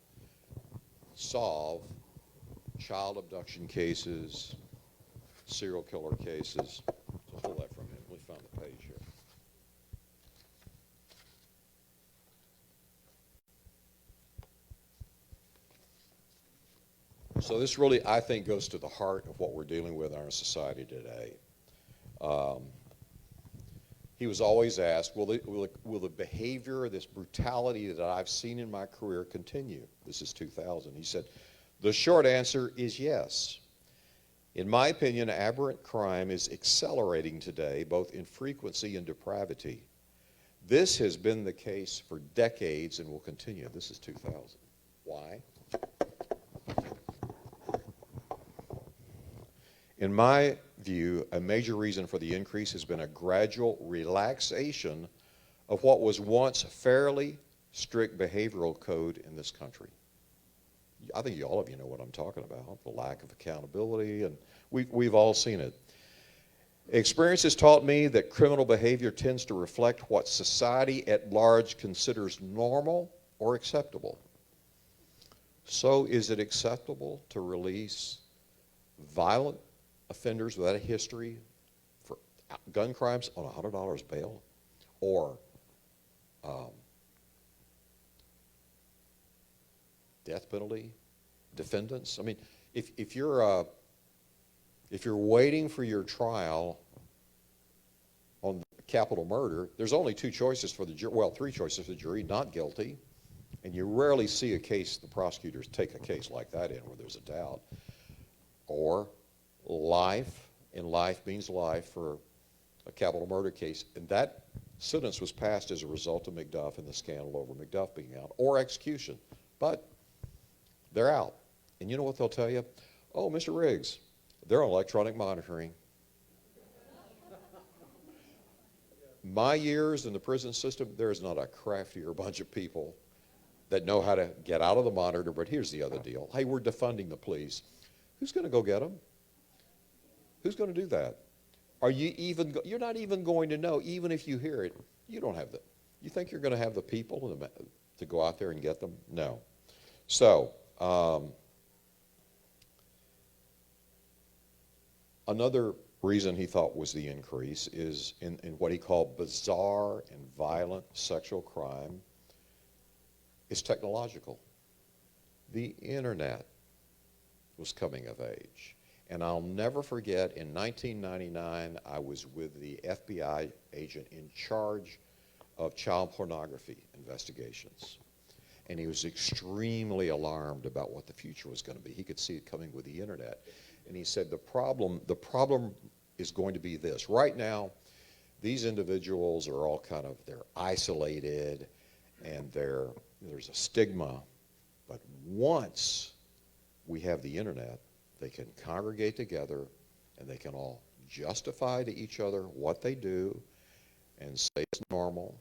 S13: solve child abduction cases, serial killer cases. So hold that for a minute. We found the page here. So this really, I think, goes to the heart of what we're dealing with in our society today. He was always asked, will the behavior, this brutality that I've seen in my career continue? This is 2000. He said, the short answer is yes. In my opinion, aberrant crime is accelerating today, both in frequency and depravity. This has been the case for decades and will continue. This is 2000. Why? In my view, a major reason for the increase has been a gradual relaxation of what was once fairly strict behavioral code in this country. I think all of you know what I'm talking about, the lack of accountability, and we've all seen it. Experience has taught me that criminal behavior tends to reflect what society at large considers normal or acceptable. So is it acceptable to release violent offenders without a history for gun crimes on $100 bail, or death penalty defendants? I mean, if you're waiting for your trial on capital murder, there's only two choices for the jury. Well, three choices for the jury: not guilty, and you rarely see a case, the prosecutors take a case like that in where there's a doubt, or life, and life means life for a capital murder case. And that sentence was passed as a result of McDuff and the scandal over McDuff being out, or execution. But they're out. And you know what they'll tell you? Oh, Mr. Riggs, they're on electronic monitoring. My years in the prison system, there is not a craftier bunch of people that know how to get out of the monitor. But here's the other deal. Hey, we're defunding the police. Who's going to go get them? Who's going to do that? Are you even, you're not even going to know, even if you hear it. You don't have the, you think you're going to have the people to go out there and get them? No. So, another reason he thought was the increase is in what he called bizarre and violent sexual crime is technological. The internet was coming of age. And I'll never forget, in 1999, I was with the FBI agent in charge of child pornography investigations. And he was extremely alarmed about what the future was going to be. He could see it coming with the internet. And he said, the problem is going to be this. Right now, these individuals are all kind of, they're isolated and there's a stigma. But once we have the internet, they can congregate together and they can all justify to each other what they do and say it's normal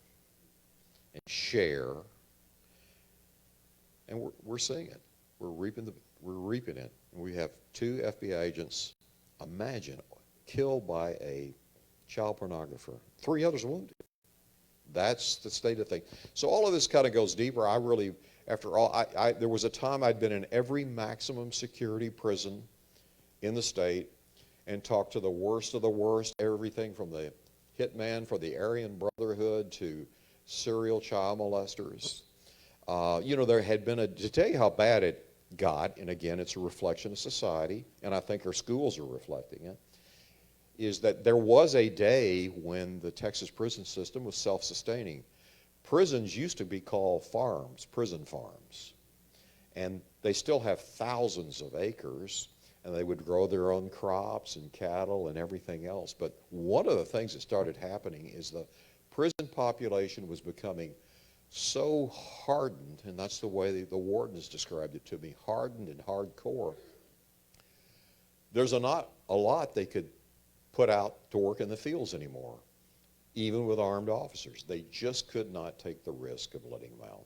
S13: and share. And we're seeing it. We're reaping it. And we have 2 FBI agents, imagine, killed by a child pornographer. 3 others wounded. That's the state of things. So all of this kind of goes deeper. I really, after all, there was a time I'd been in every maximum security prison in the state and talked to the worst of the worst, everything from the hitman for the Aryan Brotherhood to serial child molesters. You know, there had been to tell you how bad it got, and again, it's a reflection of society, and I think our schools are reflecting it, is that there was a day when the Texas prison system was self-sustaining. Prisons used to be called farms, prison farms, and they still have thousands of acres, and they would grow their own crops and cattle and everything else. But one of the things that started happening is the prison population was becoming so hardened, and that's the way the wardens described it to me, hardened and hardcore. There's not a lot they could put out to work in the fields anymore, even with armed officers. They just could not take the risk of letting them out.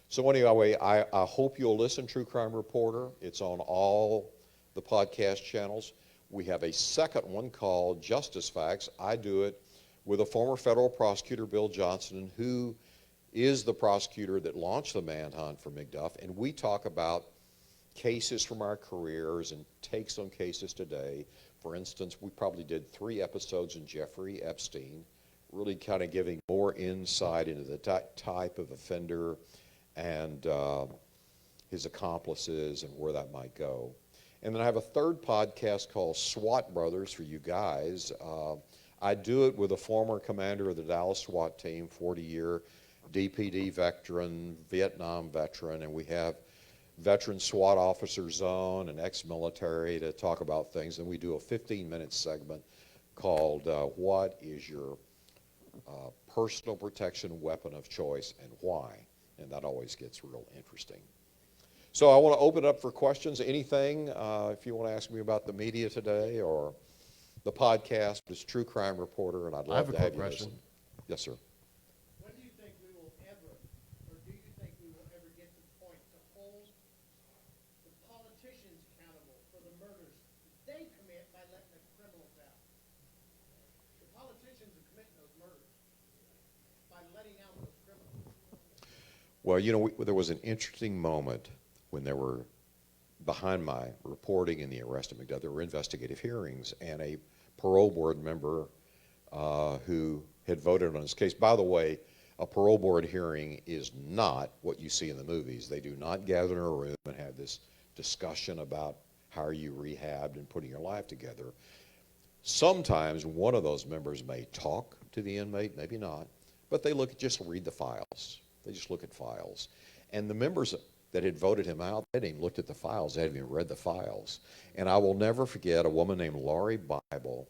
S13: So anyway, I hope you'll listen, True Crime Reporter. It's on all the podcast channels. We have a second one called Justice Facts. I do it with a former federal prosecutor, Bill Johnson, who is the prosecutor that launched the manhunt for McDuff, and we talk about cases from our careers and takes on cases today. For instance, we probably did 3 episodes on Jeffrey Epstein, really kind of giving more insight into the type of offender and his accomplices and where that might go. And then I have a third podcast called SWAT Brothers for you guys. I do it with a former commander of the Dallas SWAT team, 40-year DPD veteran, Vietnam veteran, and we have veteran SWAT officers on and ex-military to talk about things. And we do a 15-minute segment called What is Your Personal Protection Weapon of Choice and Why? And that always gets real interesting. So I want to open it up for questions. Anything, if you want to ask me about the media today or the podcast, it's True Crime Reporter, and I'd love to have you listen. Yes, sir.
S14: When do you think we will ever, or do you think we will ever get to the point to hold the politicians accountable for the murders they commit by letting the criminals out? The politicians are committing those murders by letting out those criminals.
S13: Well, you know, there was an interesting moment when there were, behind my reporting in the arrest of McDuff, there were investigative hearings, and a parole board member who had voted on his case. By the way, a parole board hearing is not what you see in the movies. They do not gather in a room and have this discussion about how are you rehabbed and putting your life together. Sometimes one of those members may talk to the inmate, maybe not, but they just read the files. They just look at files. And the members that had voted him out, they hadn't even looked at the files. They hadn't even read the files. And I will never forget a woman named Laurie Bible.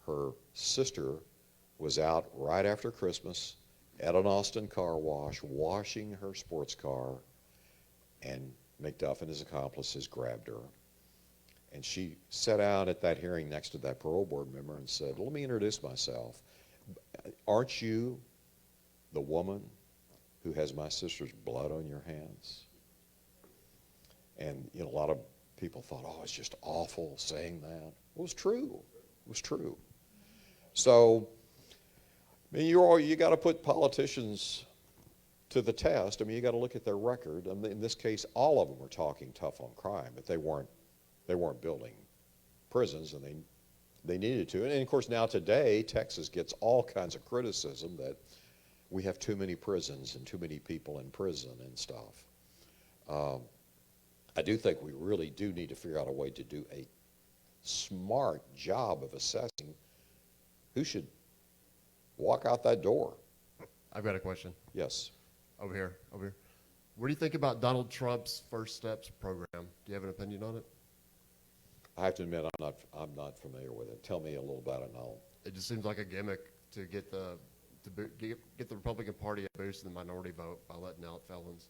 S13: her sister was out right after Christmas at an Austin car wash washing her sports car, and McDuff and his accomplices grabbed her. And she sat down at that hearing next to that parole board member and said, "Let me introduce myself. Aren't you the woman who has my sister's blood on your hands?" And a lot of people thought, "Oh, it's just awful saying that." It was true. It was true. So, I mean, you got to put politicians to the test. I mean, you got to look at their record. And in this case, all of them were talking tough on crime, but they weren't building prisons, and they needed to. And of course, now today, Texas gets all kinds of criticism that we have too many prisons and too many people in prison and stuff. I do think we really do need to figure out a way to do a smart job of assessing who should walk out that door.
S2: I've got a question.
S13: Yes.
S2: Over here. What do you think about Donald Trump's First Steps program? Do you have an opinion on it?
S13: I have to admit, I'm not familiar with it. Tell me a little about it, and I'll.
S2: It just seems like a gimmick to get the Republican Party a boost in the minority vote by letting out felons.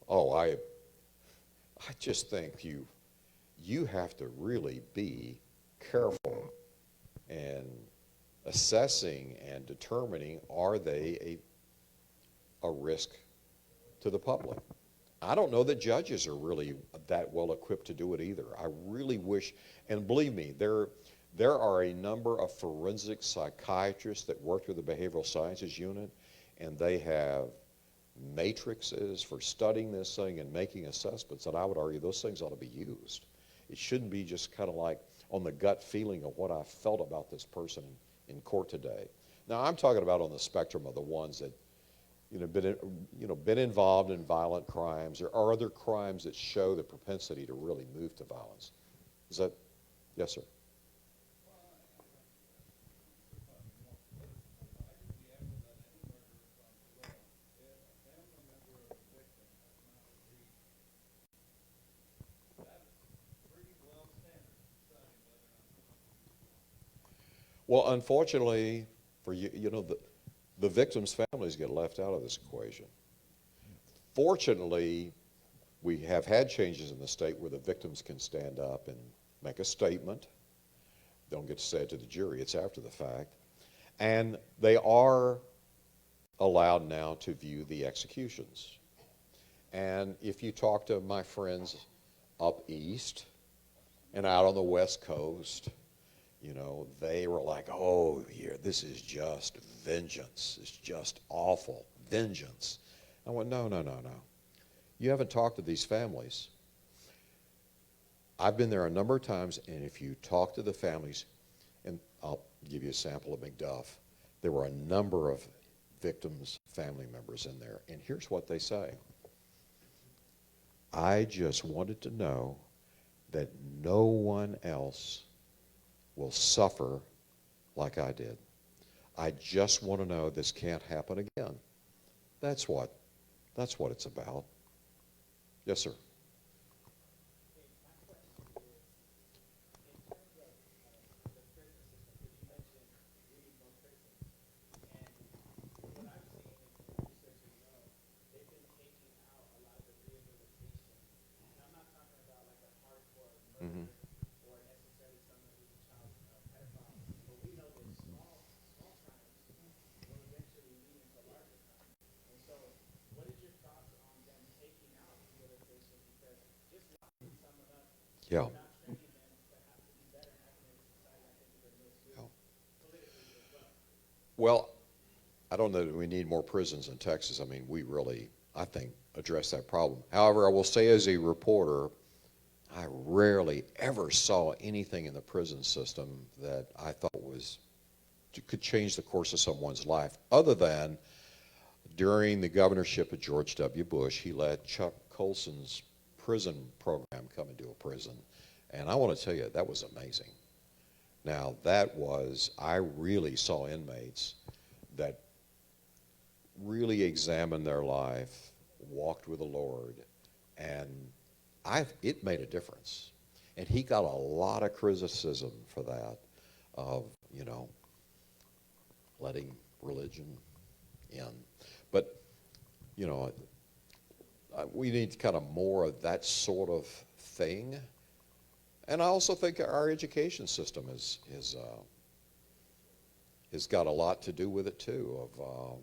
S13: Oh, I just think you have to really be careful and assessing and determining, are they a risk to the public? I don't know that judges are really that well equipped to do it either. I really wish, and believe me, there are a number of forensic psychiatrists that work with the behavioral sciences unit, and they have matrices for studying this thing and making assessments, and I would argue those things ought to be used. It shouldn't be just kind of like on the gut feeling of what I felt about this person in court today. Now, I'm talking about on the spectrum of the ones that been involved in violent crimes. There are other crimes that show the propensity to really move to violence. Is that, yes, sir? Well, unfortunately for you, the victims' families get left out of this equation. Fortunately, we have had changes in the state where the victims can stand up and make a statement. Don't get to say it to the jury, it's after the fact. And they are allowed now to view the executions. And if you talk to my friends up east and out on the West Coast, they were like, "Oh, here, this is just vengeance. It's just awful. Vengeance." I went, no. You haven't talked to these families. I've been there a number of times, and if you talk to the families, and I'll give you a sample of McDuff, there were a number of victims' family members in there, and here's what they say. "I just wanted to know that no one else will suffer like I did. I just want to know this can't happen again." That's what it's about. Yes, sir. Mm-hmm. Yeah. Well, I don't know that we need more prisons in Texas. I mean, we really, I think, address that problem. However, I will say as a reporter, I rarely ever saw anything in the prison system that I thought could change the course of someone's life, other than during the governorship of George W. Bush, he let Chuck Colson's prison program come into a prison. And I want to tell you, that was amazing. Now, I really saw inmates that really examined their life, walked with the Lord, and it made a difference. And he got a lot of criticism for that, of, you know, letting religion in. But, you know, we need kind of more of that sort of thing. And I also think our education system has got a lot to do with it too, of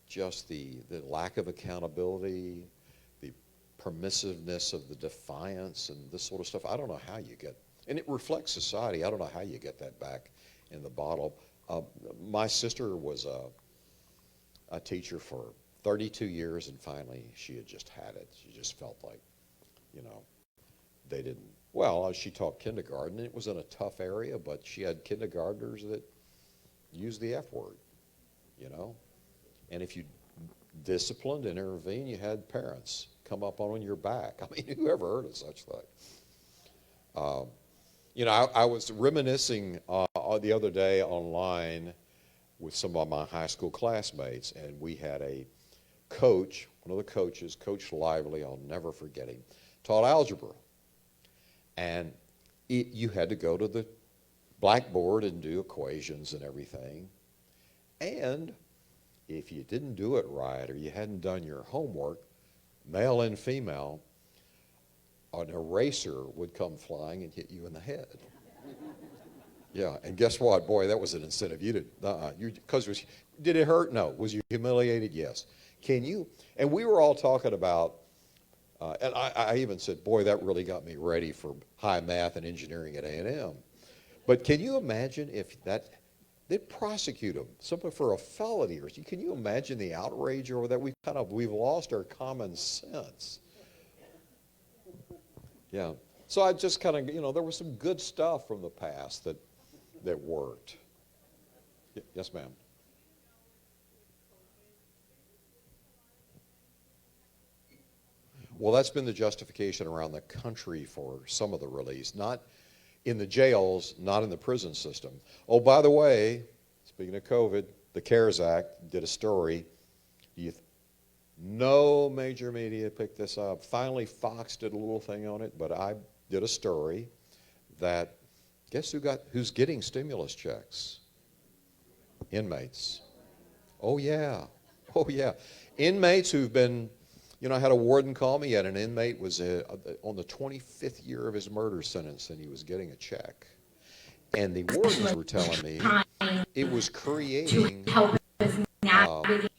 S13: just the lack of accountability, the permissiveness of the defiance and this sort of stuff. I don't know how you get, and it reflects society. I don't know how you get that back in the bottle. My sister was a teacher for 32 years, and finally she had just had it. She just felt like, you know, they didn't, well, she taught kindergarten, and it was in a tough area, but she had kindergartners that used the F word, you know. And if you disciplined and intervened, you had parents come up on your back. I mean, who ever heard of such thing? You know, I was reminiscing the other day online with some of my high school classmates, and we had a coach, one of the coaches, Coach Lively, I'll never forget him, taught algebra. And you had to go to the blackboard and do equations and everything. And if you didn't do it right or you hadn't done your homework, male and female, an eraser would come flying and hit you in the head. Yeah, and guess what? Boy, that was an incentive. You did, did it hurt? No. Was you humiliated? Yes. Can you? And we were all talking about, and I even said, boy, that really got me ready for high math and engineering at A&M. But can you imagine if they'd prosecute them, simply for a felony? Or can you imagine the outrage over that? We've lost our common sense. Yeah. So I just kind of, you know, there was some good stuff from the past that worked. Yes, ma'am. Well, that's been the justification around the country for some of the release. Not in the jails, not in the prison system. Oh, by the way, speaking of COVID, the CARES Act did a story. No major media picked this up. Finally, Fox did a little thing on it, but I did a story that, guess who's getting stimulus checks? Inmates. Oh, yeah. Oh, yeah. Inmates who've been, you know, I had a warden call me, and an inmate was on the 25th year of his murder sentence, and he was getting a check. And the wardens were telling me it was creating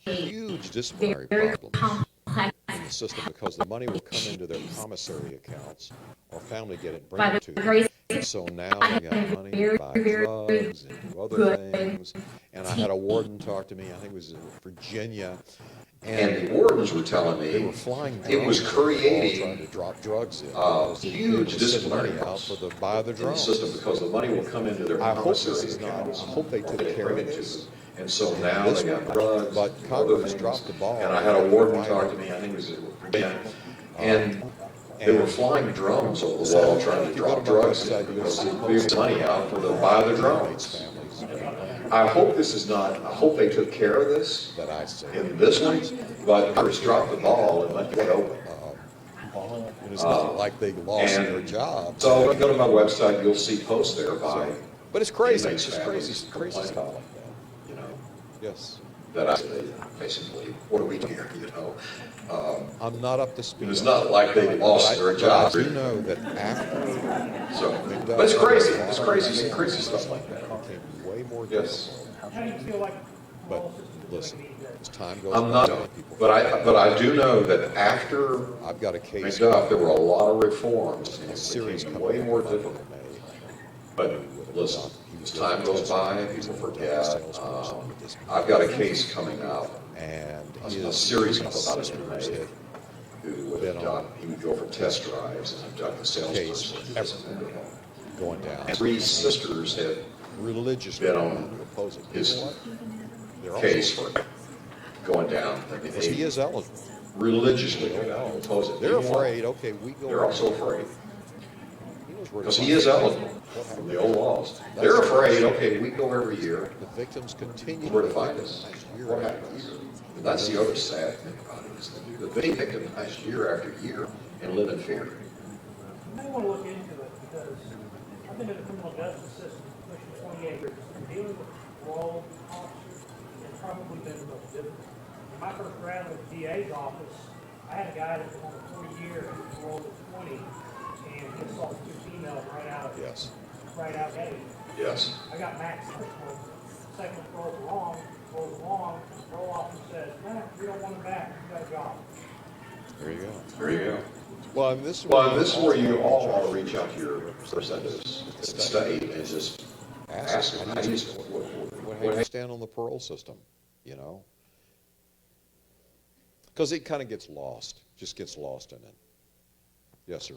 S13: huge disciplinary problems in the system because the money will come into their commissary accounts or family get it and bring it to them. And so now they got money to buy drugs and do other things. And I had a warden talk to me, I think it was in Virginia, and the wardens were telling me they were flying it was creating trying to drop drugs in. Huge disciplinary problems for the buy the drugs in the system because the money will come into their commissary accounts. I hope they took care of it. And so now they got drugs, but Congress dropped the ball. And I had a warden talk to me, I think it was in Virginia, and they were flying drones over the wall trying to drop drugs because they moved money out for the buy the drones. I hope this is not, I hope they took care of this in this one, but Congress dropped the ball and let it open. It's not like they lost their job. So if you go to my website, you'll see posts there by. But it's crazy. It's just crazy. Crazy stuff like that. You know. Yes. That I basically, what do we do here? You know. I'm not up to speed. It's not like they lost their job. You know that after. So, but it's crazy. It's crazy. Some crazy stuff like that. Way more. Yes.
S6: How do you feel like?
S13: But listen, as time goes on, I'm not. But I do know that after I've got a case. There were a lot of reforms. And it's series way more difficult. But listen, as time goes by, people forget. I've got a case coming out, and a series of students who would have done. He would go for test drives and have done the salesperson going down. 3 sisters had religiously been on his case for going down. Because he is eligible. Religiously going down and oppose it. They're afraid. Okay, we go. They're also afraid. Because he is eligible from the old laws. They're afraid, okay, we go every year. The victims continue to find us. What happens? And that's the other sad thing about it, is that the victims year after year and live in fear.
S6: I want to look into Nothing in the criminal justice system is pushing 28 years. Dealing with parole officers has probably been the most difficult. When I first graduated with the DA's office, I had a guy that was on a 40-year and paroled at 20, and he assaulted 2 females right out of gate.
S13: Yes.
S6: I got max for second rolls along, parole officer says, nah, we don't want him back, you got a job.
S13: There you go. There you go. Well, and this is where you all want to reach out to your representatives, state, and just ask them, how do you stand on the parole system, you know? Because it kind of gets lost, just gets lost in it. Yes, sir.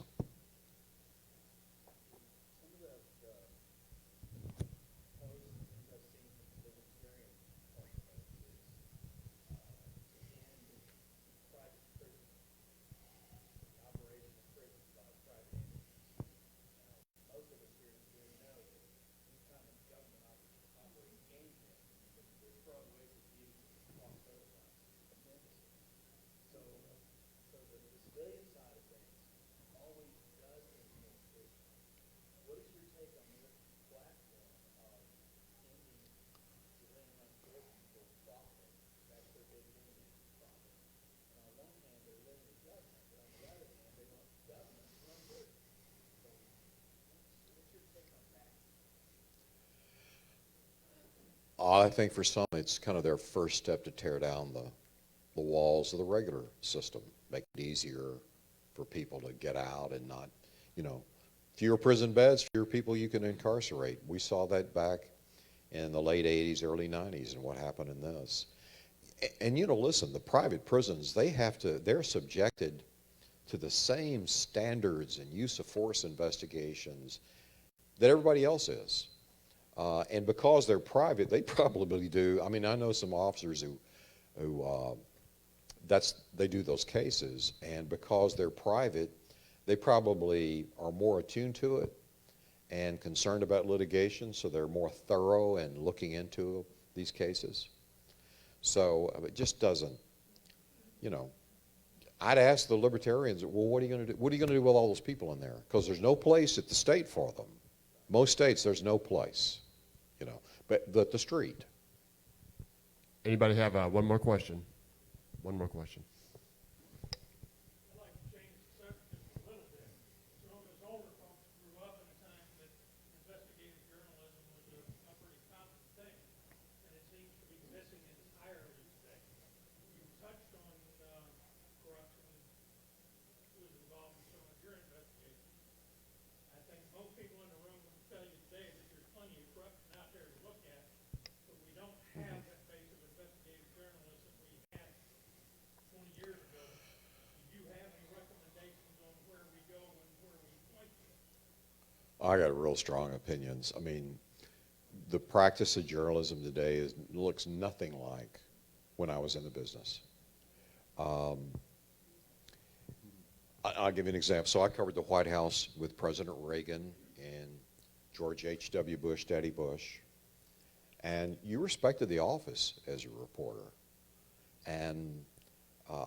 S13: I think for some, it's kind of their first step to tear down the walls of the regular system, make it easier for people to get out and not, you know, fewer prison beds, fewer people you can incarcerate. We saw that back in the late 80s, early 90s, and what happened in this. And, you know, listen, the private prisons, they're subjected to the same standards and use of force investigations that everybody else is. And because they're private, they probably do. I mean, I know some officers who they do those cases, and because they're private, they probably are more attuned to it and concerned about litigation, so they're more thorough in looking into these cases. So it just doesn't, you know. I'd ask the libertarians, well, what are you going to do? What are you going to do with all those people in there? Because there's no place at the state for them. Most states, there's no place, you know, but the street.
S2: Anybody have one more question? One more question.
S6: I'd like to change the subject just a little bit. Some of us older folks grew up in a time that investigative journalism was a pretty common thing, and it seems to be missing entirely today. You touched on corruption, who was involved in some of your investigations. I think most people in the room will tell you today that there's plenty of corruption out there to look at, but we don't have that base of investigative journalism we had 20 years ago. Do you have any recommendations on where we go and where we point to?
S13: I got real strong opinions. I mean, the practice of journalism today looks nothing like when I was in the business. I'll give you an example. So I covered the White House with President Reagan and George H.W. Bush, Daddy Bush. And you respected the office as a reporter. And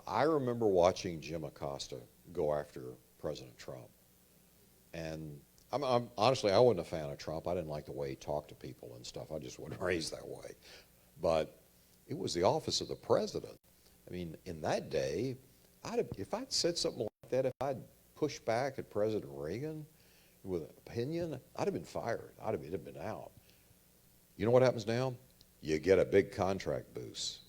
S13: I remember watching Jim Acosta go after President Trump. And honestly, I wasn't a fan of Trump. I didn't like the way he talked to people and stuff. I just wasn't raised that way. But it was the office of the president. I mean, in that day, if I'd said something like that, if I'd pushed back at President Reagan with an opinion, I'd have been fired. I'd have been out. You know what happens now? You get a big contract boost.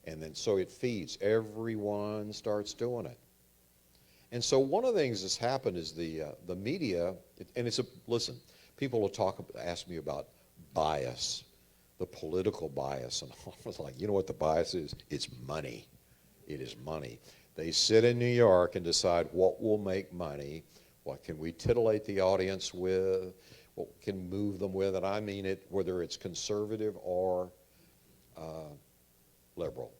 S13: And then so it feeds. Everyone starts doing it. And so one of the things that's happened is the media, and listen, people will ask me about bias, the political bias, and I was like, you know what the bias is? It's money. It is money. They sit in New York and decide what will make money, what can we titillate the audience with, what can move them with, and I mean it, whether it's conservative or liberal.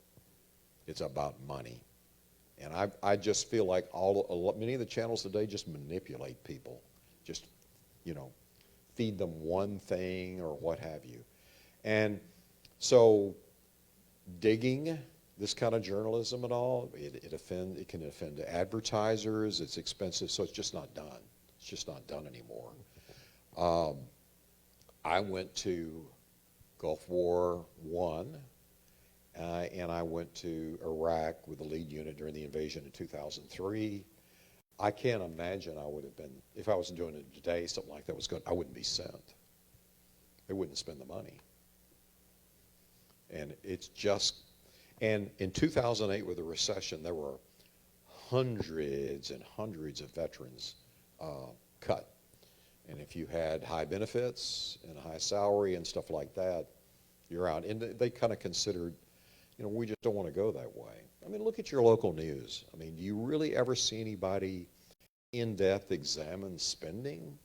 S13: It's about money. And I just feel like many of the channels today just manipulate people, just, you know, feed them one thing or what have you. And so digging this kind of journalism and all, it can offend advertisers. It's expensive, so it's just not done. It's just not done anymore. I went to Gulf War I, and I went to Iraq with the lead unit during the invasion in 2003. I can't imagine I would have been, if I was doing it today, something like that was going, I wouldn't be sent. They wouldn't spend the money. And it's just, and in 2008 with the recession, there were hundreds and hundreds of veterans cut. And if you had high benefits and a high salary and stuff like that, you're out. And they kind of considered, you know, we just don't want to go that way. I mean, look at your local news. I mean, do you really ever see anybody in-depth examine spending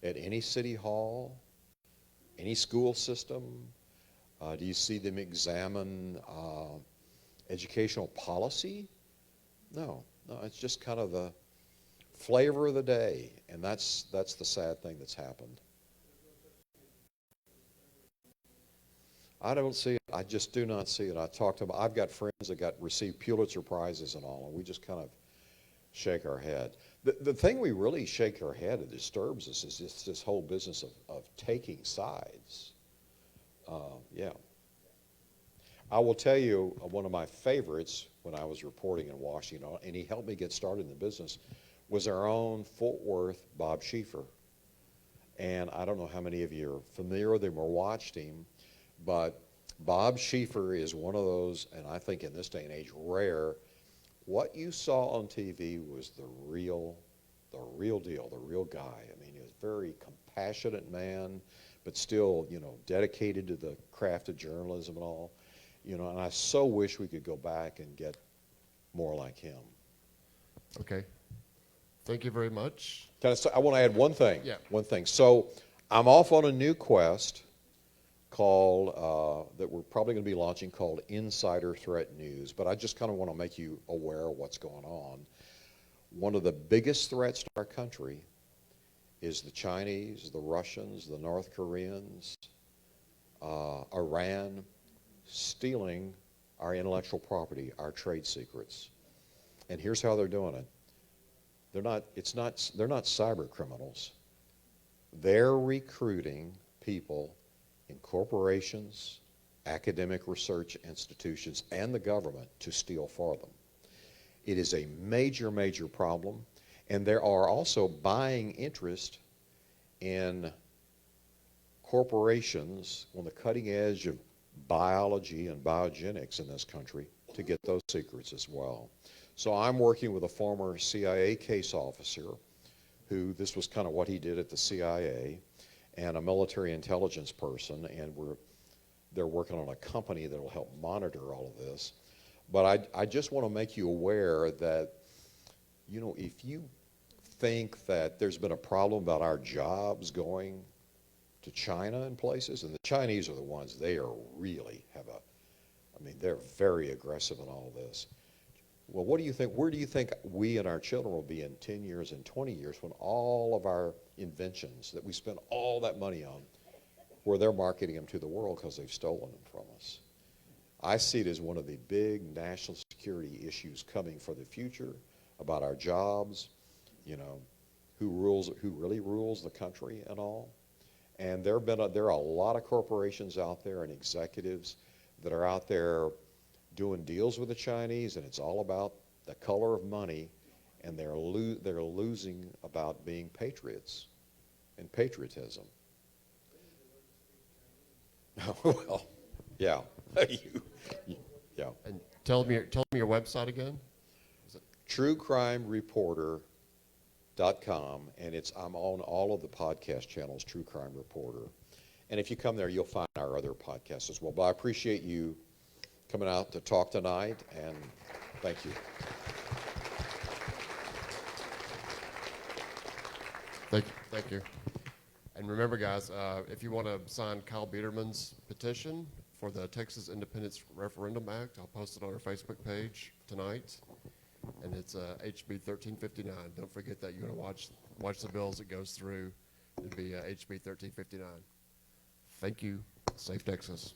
S13: at any city hall, any school system? Do you see them examine educational policy? No, it's just kind of the flavor of the day, and that's the sad thing that's happened. I don't see it. I just do not see it. I talked to them. I've got friends that received Pulitzer Prizes and all, and we just kind of shake our head. The thing we really shake our head that disturbs us is just this whole business of taking sides. Yeah. I will tell you, one of my favorites when I was reporting in Washington, and he helped me get started in the business, was our own Fort Worth Bob Schieffer. And I don't know how many of you are familiar with him or watched him, but Bob Schieffer is one of those, and I think in this day and age, rare. What you saw on TV was the real deal, the real guy. I mean, he was a very compassionate man, but still, you know, dedicated to the craft of journalism and all. You know, and I so wish we could go back and get more like him.
S2: Okay. Thank you very much.
S13: I want to add one thing.
S2: Yeah.
S13: One thing. So I'm off on a new quest called, that we're probably going to be launching, called Insider Threat News. But I just kind of want to make you aware of what's going on. One of the biggest threats to our country is the Chinese, the Russians, the North Koreans, Iran, stealing our intellectual property, our trade secrets. And here's how they're doing it. They're not cyber criminals. They're recruiting people in corporations, academic research institutions, and the government to steal for them. It is a major, major problem. And there are also buying interest in corporations on the cutting edge of biology and biogenics in this country to get those secrets as well. So I'm working with a former CIA case officer who, this was kind of what he did at the CIA, and a military intelligence person, and they're working on a company that will help monitor all of this. But I just want to make you aware that, you know, if you think that there's been a problem about our jobs going to China and places, and the Chinese are the ones, they are really I mean, they're very aggressive in all of this. Well, what do you think, where do you think we and our children will be in 10 years and 20 years when all of our inventions that we spend all that money on, where they're marketing them to the world because they've stolen them from us? I see it as one of the big national security issues coming for the future about our jobs, you know, who really rules the country and all. And there are a lot of corporations out there and executives that are out there doing deals with the Chinese, and it's all about the color of money, and they're losing about being patriots and patriotism. Well, yeah. Yeah.
S2: And tell me your website again.
S13: TrueCrimeReporter.com, and I'm on all of the podcast channels, True Crime Reporter. And if you come there, you'll find our other podcasts as well. But I appreciate you coming out to talk tonight, and thank you.
S2: Thank you. And remember, guys, if you want to sign Kyle Biederman's petition for the Texas Independence Referendum Act, I'll post it on our Facebook page tonight. And it's HB 1359. Don't forget that. You're going to watch the bill as it goes through. It'll be HB 1359. Thank you. Safe Texas.